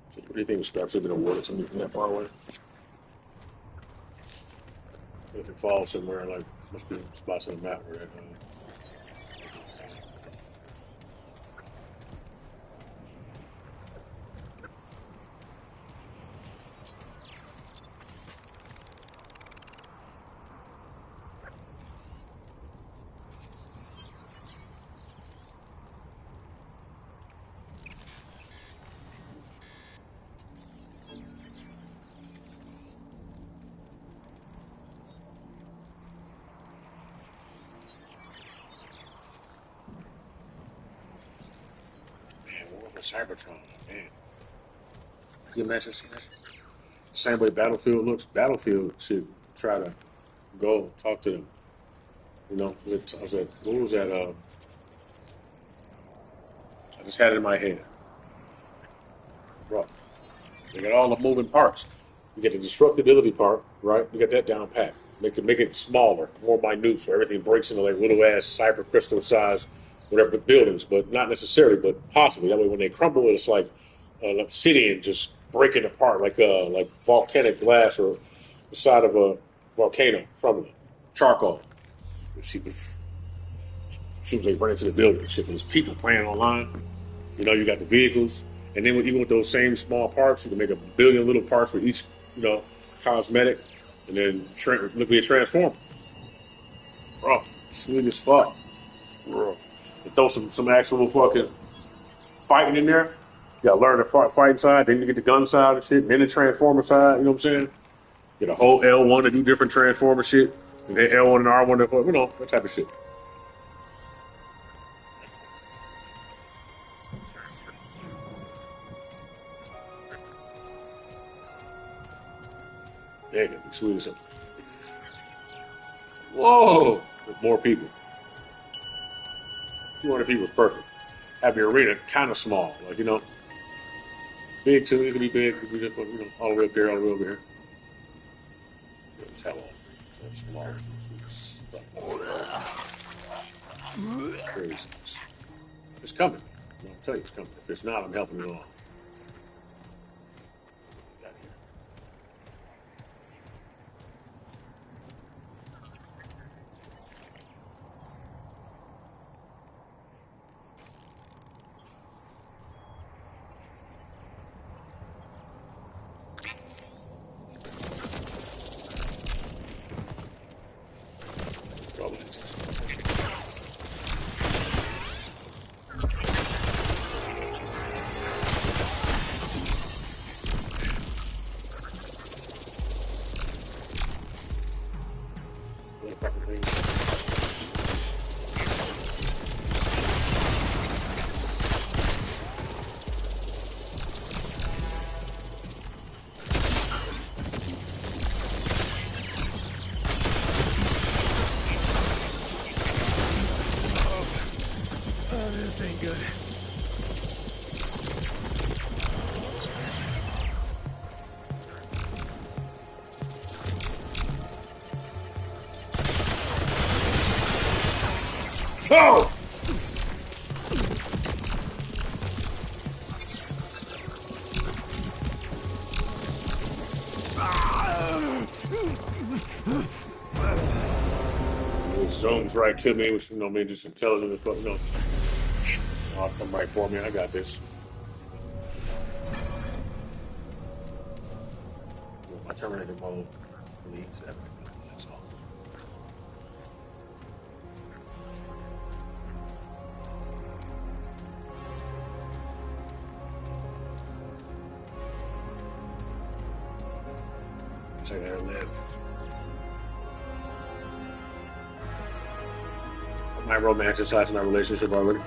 So what do you think? Scraps have been awarded to me from that far away? If it falls somewhere, like must be spots on the map where that. Cybertron, man. Can you imagine seeing that? Same way Battlefield looks. Battlefield should try to go talk to them. You know, I was at, what was that? I just had it in my head. Bro, they got all the moving parts. You get the destructibility part, right? You got that down pat. Make it smaller, more minute, so everything breaks into like little ass cyber crystal size, whatever buildings, but not necessarily, but possibly. That way, when they crumble, it's like obsidian just breaking apart, like volcanic glass or the side of a volcano crumbling, charcoal. You see, as soon as they run into the building, shit. There's people playing online. You know, you got the vehicles, and then even with those same small parts, you can make a billion little parts for each, cosmetic, and then look at a transformer. Bro, sweet as fuck. Bro. And throw some actual fucking fighting in there. You gotta learn the fighting side, then you get the gun side and shit, and then the transformer side, you know what I'm saying? Get a whole L1 to do different transformer shit, and then L1 and R1 to, that type of shit. Yeah, it'd be sweet as hell. Whoa! With more people. 200 people is perfect. Have your arena kind of small, big too. It could be big. It could be just, all the way up there, all the way over here. It's hell on. So small. Craziness. It's coming. I'll tell you it's coming. If it's not, I'm helping you along. This ain't good. Oh! It zooms right to me, which me just intelligent, but I'll come right for me. I got this. My Terminator mode leads everything. That's all. I gotta live. My romanticize my relationship already.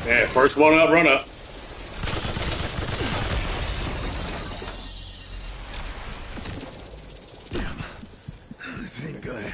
Yeah, first one up, run up. This ain't good.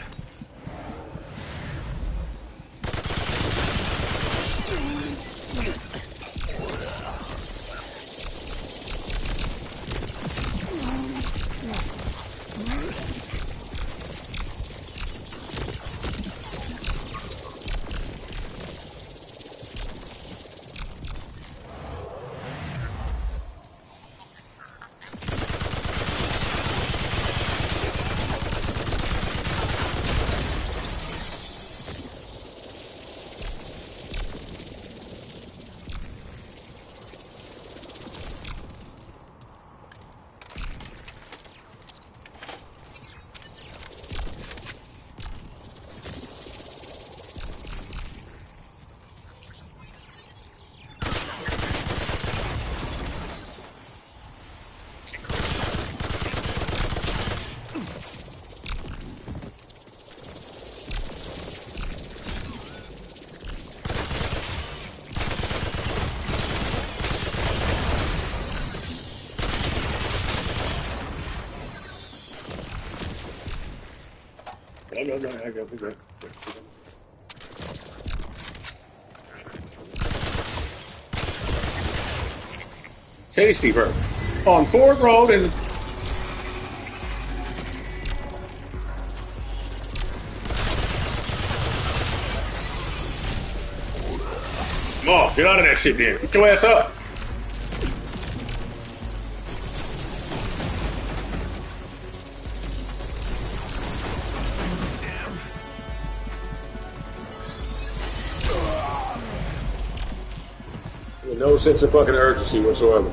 No, I got it. Tasty burger on Ford Road and come on, get out of that shit, man. Get your ass up. With no sense of fucking urgency whatsoever.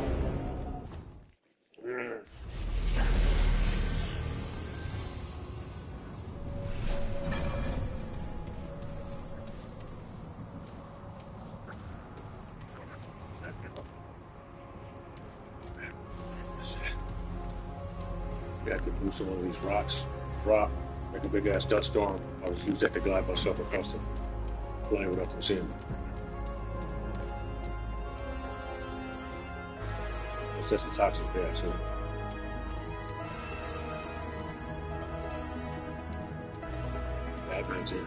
Yeah, I could move some of these rock, make a big ass dust storm. I was use that to glide myself across the plane without them seeing me. It's just the toxic gas, huh? Batman's here.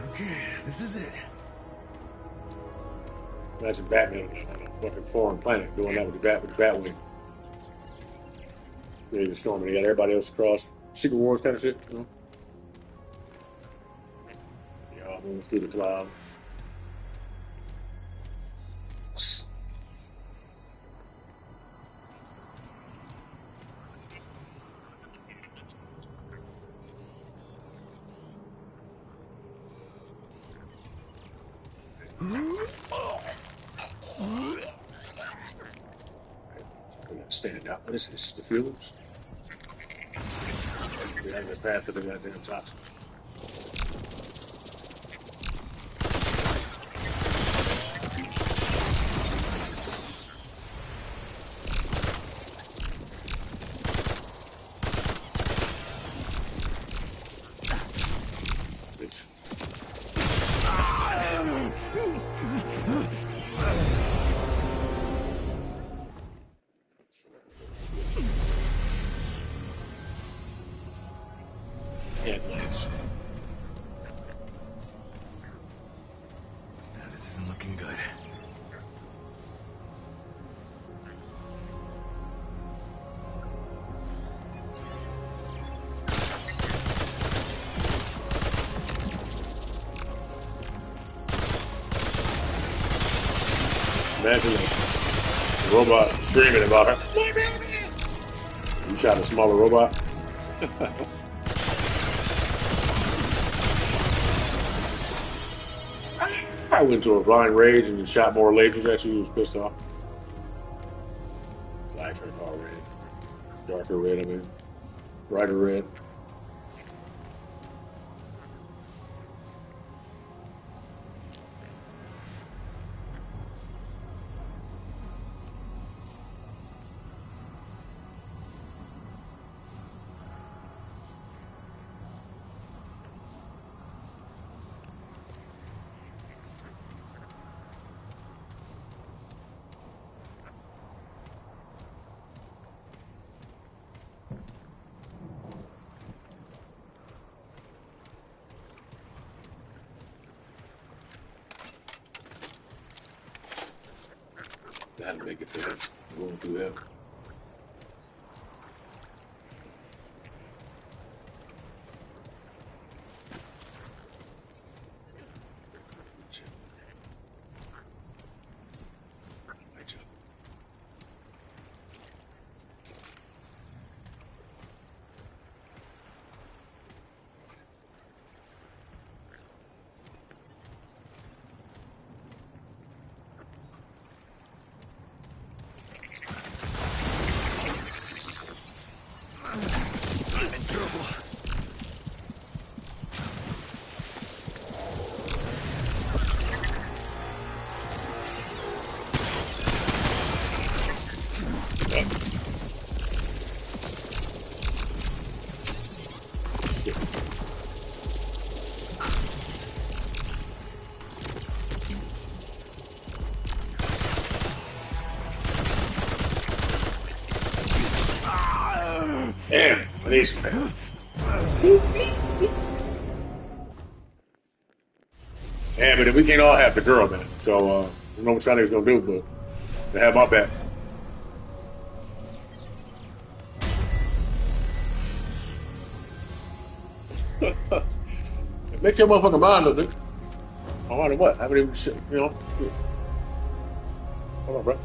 Okay, this is it. Imagine Batman on a fucking foreign planet doing that with the Batwing. Really storming. They got everybody else across. Secret Wars kind of shit, you know? Yeah, all moving through the cloud. Stand out. What is this? The fuels? We're on the path to the goddamn toxins. Headlights. Now, this isn't looking good. Imagine the robot screaming about her. You shot a smaller robot. I went to a blind rage and shot more lasers at you. He was pissed off. Sidetrack all red. Darker red, I mean. Brighter red. That'll make it fair. Going through hell. Damn, I need some help. Yeah, but we can't all have the girl, man. So, I don't know what Shawnee's gonna do, but they have my back. Make your motherfucking mind up, nigga. No matter what. I haven't even, you know. Hold on, bro.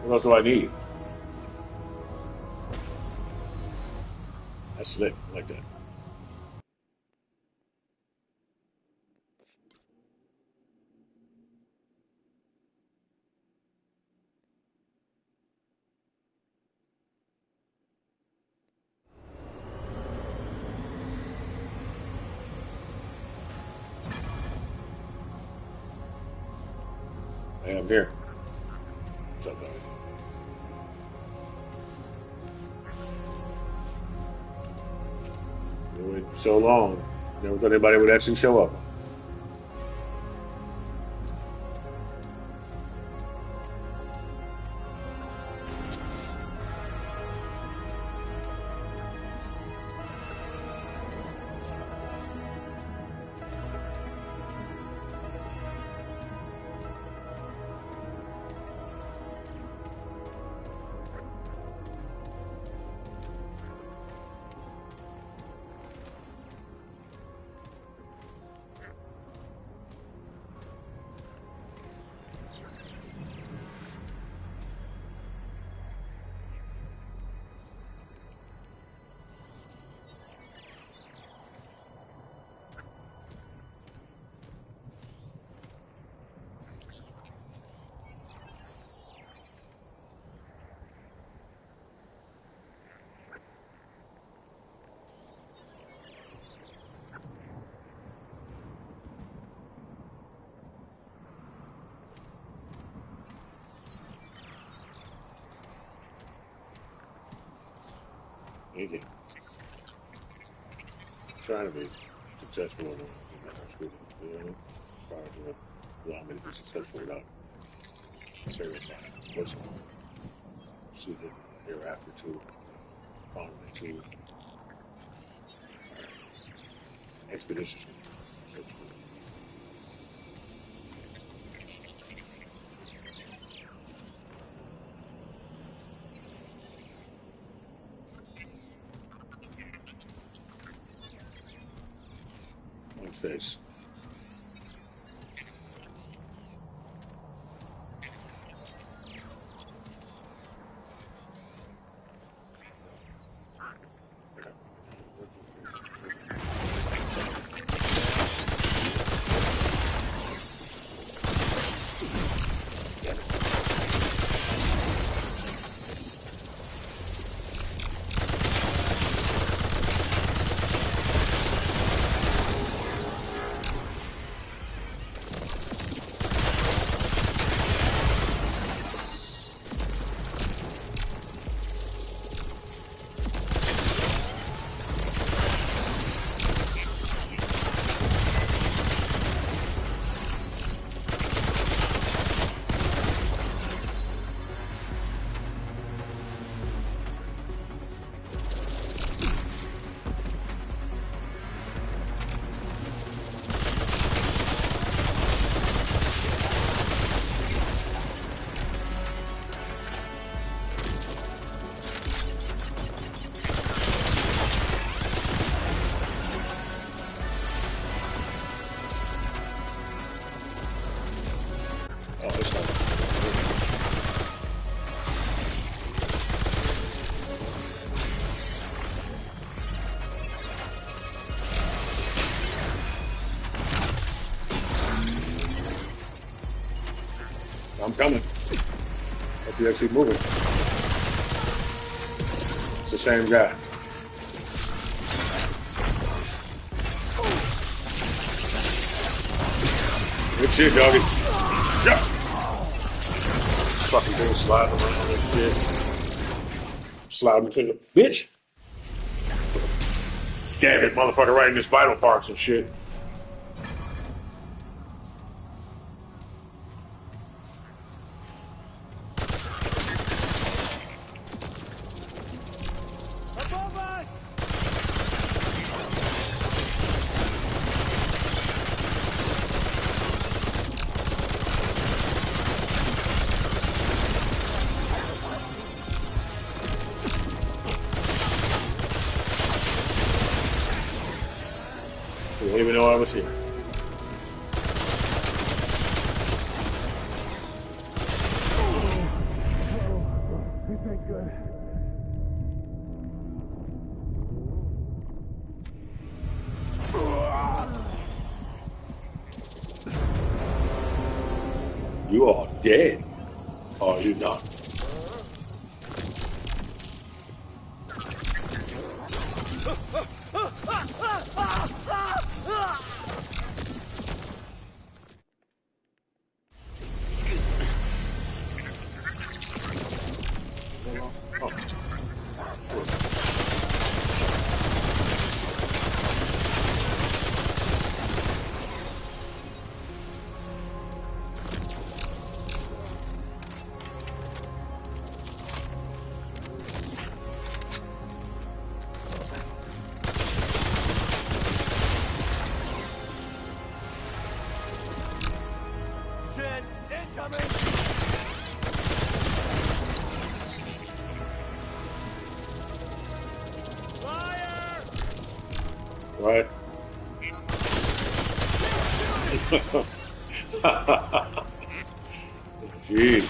What else do I need? That's slick. I like that. I am here. What's up, dog? You waited for so long. Never thought anybody would actually show up. Thank you. Trying to be successful in it. That's good. You know, as far as allow me to be successful without terrifying. Listen, see him hereafter too. Finally too. Expeditiously. So it's good. One face. I'm coming. Hope you actually moving. It's the same guy. Good shit, doggy. Yeah. Fucking thing sliding around and shit. Slide between the bitch. Stab it, motherfucker, right in his vital parts and shit. They didn't even know I was here. You are dead, are you not? Right? Jeez.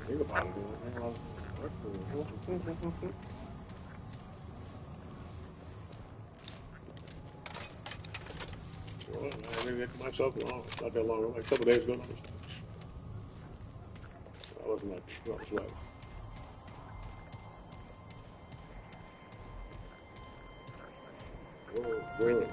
Think about it. Well, I maybe to myself long. It's not that long. Like a couple days ago. I wasn't like, that was right. Whoa.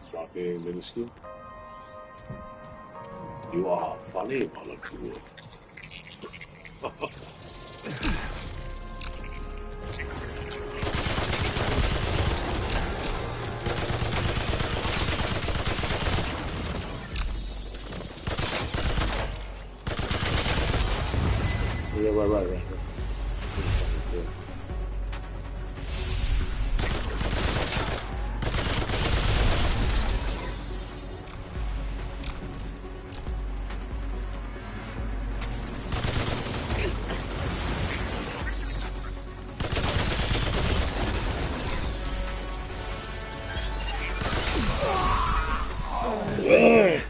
Stop being minuscule. You are funny, molecule. Yeah, right. Yeah.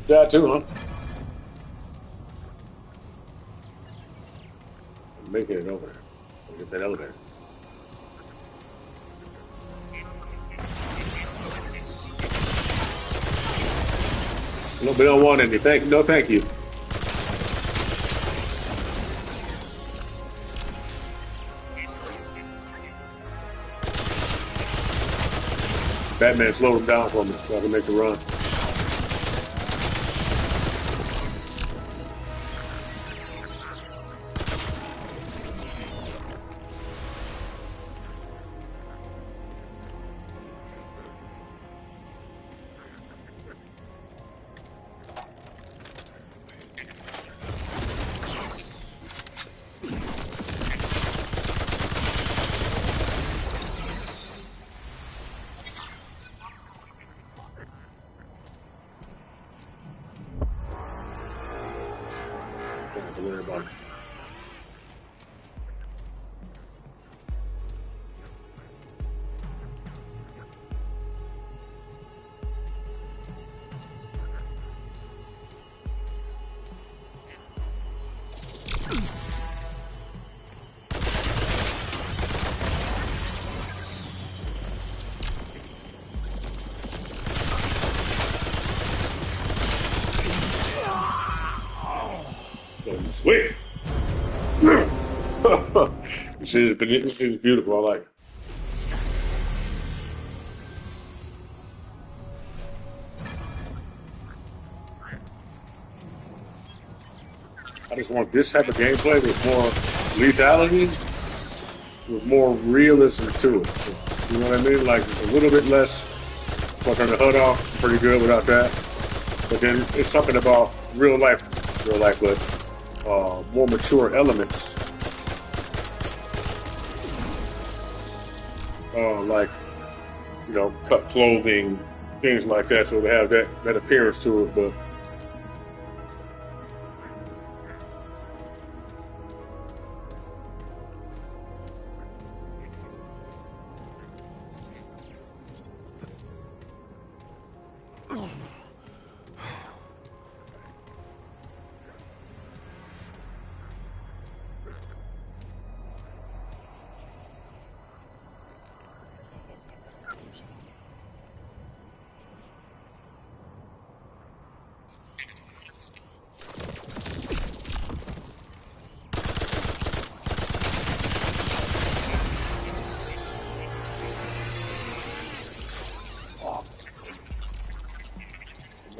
That too, huh? I'm making it over there. I'll get that elevator. No, we don't want any. No, thank you. Batman slowed him down for me so I can make the run. Don't have to worry about it. Wait. This is beautiful. I like it. I just want this type of gameplay with more lethality, with more realism to it. You know what I mean? Like a little bit less. So I turn the HUD off. Pretty good without that. But then it's something about real life, but more mature elements. Like, you know, cut clothing, things like that. So they have that appearance to it. But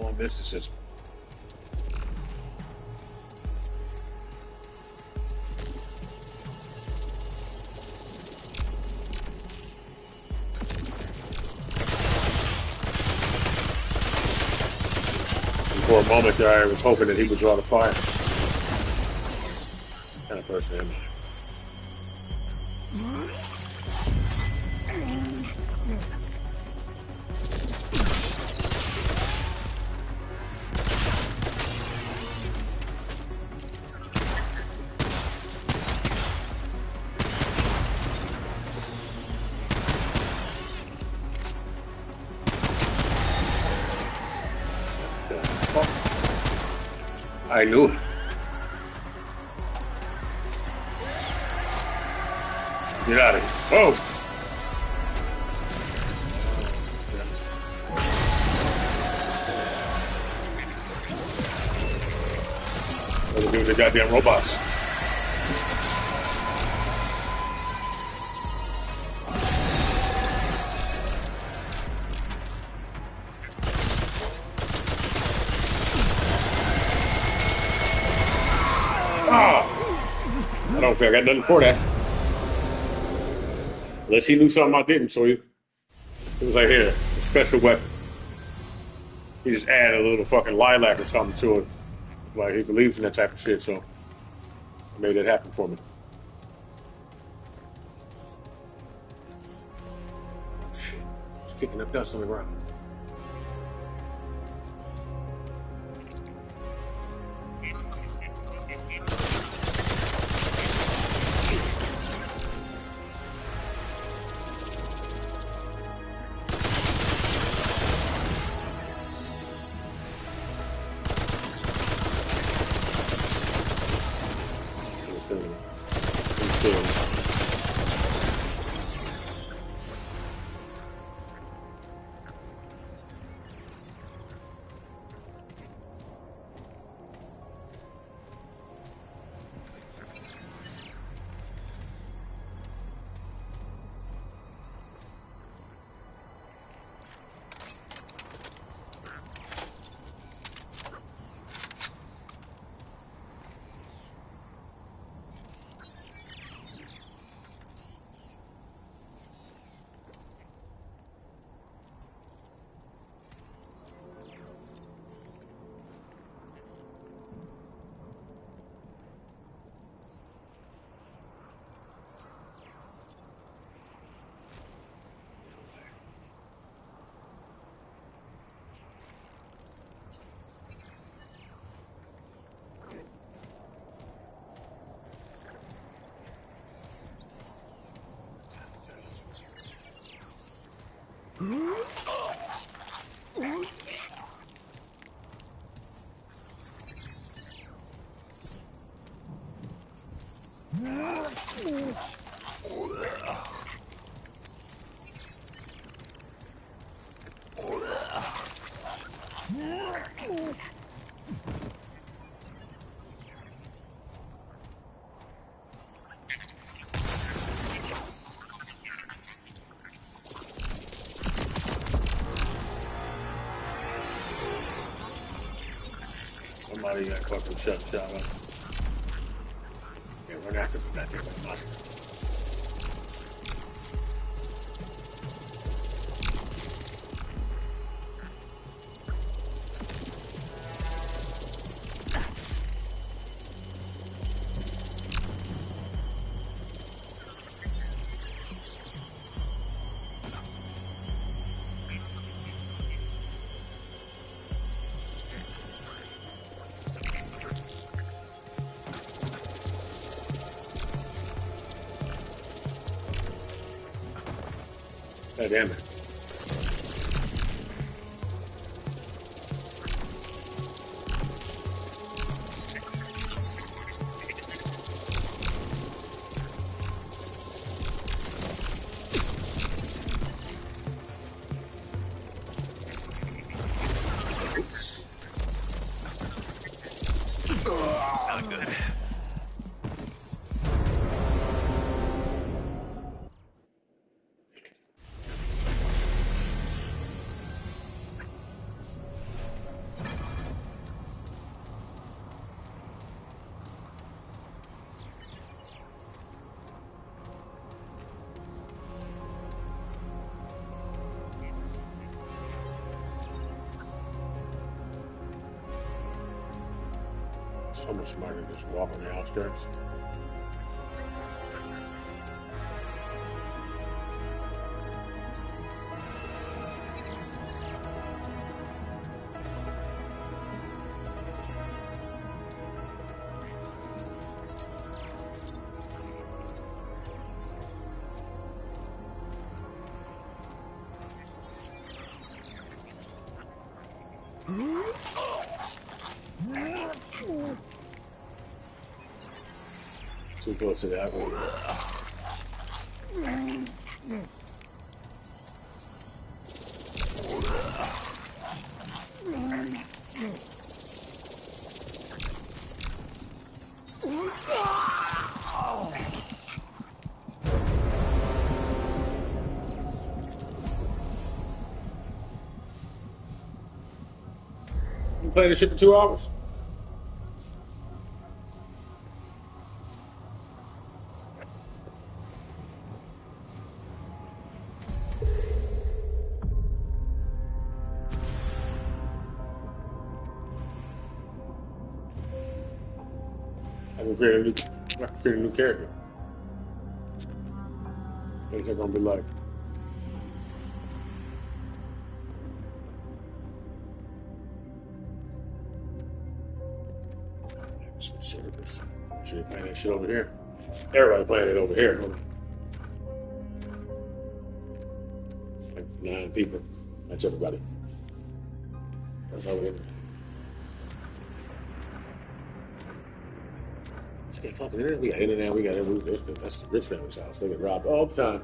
more mysticism. For a moment there, I was hoping that he would draw the fire. Kind of person am I? I knew it. Get out of here. Oh! What do we do with the goddamn robots? I don't think I got nothing for that. Unless he knew something I didn't, so he was like, here, it's a special weapon. He just added a little fucking lilac or something to it. Like, he believes in that type of shit, so I made it happen for me. Shit, it's kicking up dust on the ground. somebody got caught from shut up. Yeah, run after me, goddamn monster. God damn it. Not good. So much smarter than just walk on the outskirts. Too close to that one. You playing this shit for 2 hours? I can create a new character. What's that gonna be like? Some service. Should playing that shit over here. Everybody playing it over here. Like 9 people. That's everybody. That's over here. Get fucking internet. We got internet. We got everything. That's the rich family's house. They get robbed all the time.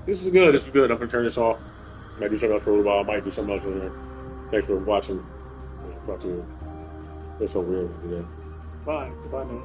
This is good. This is good. I'm gonna turn this off. Might do something else for a little while. I might do something else over there. Thanks for watching. Talk to you. That's so weird to do that. Bye. Goodbye now.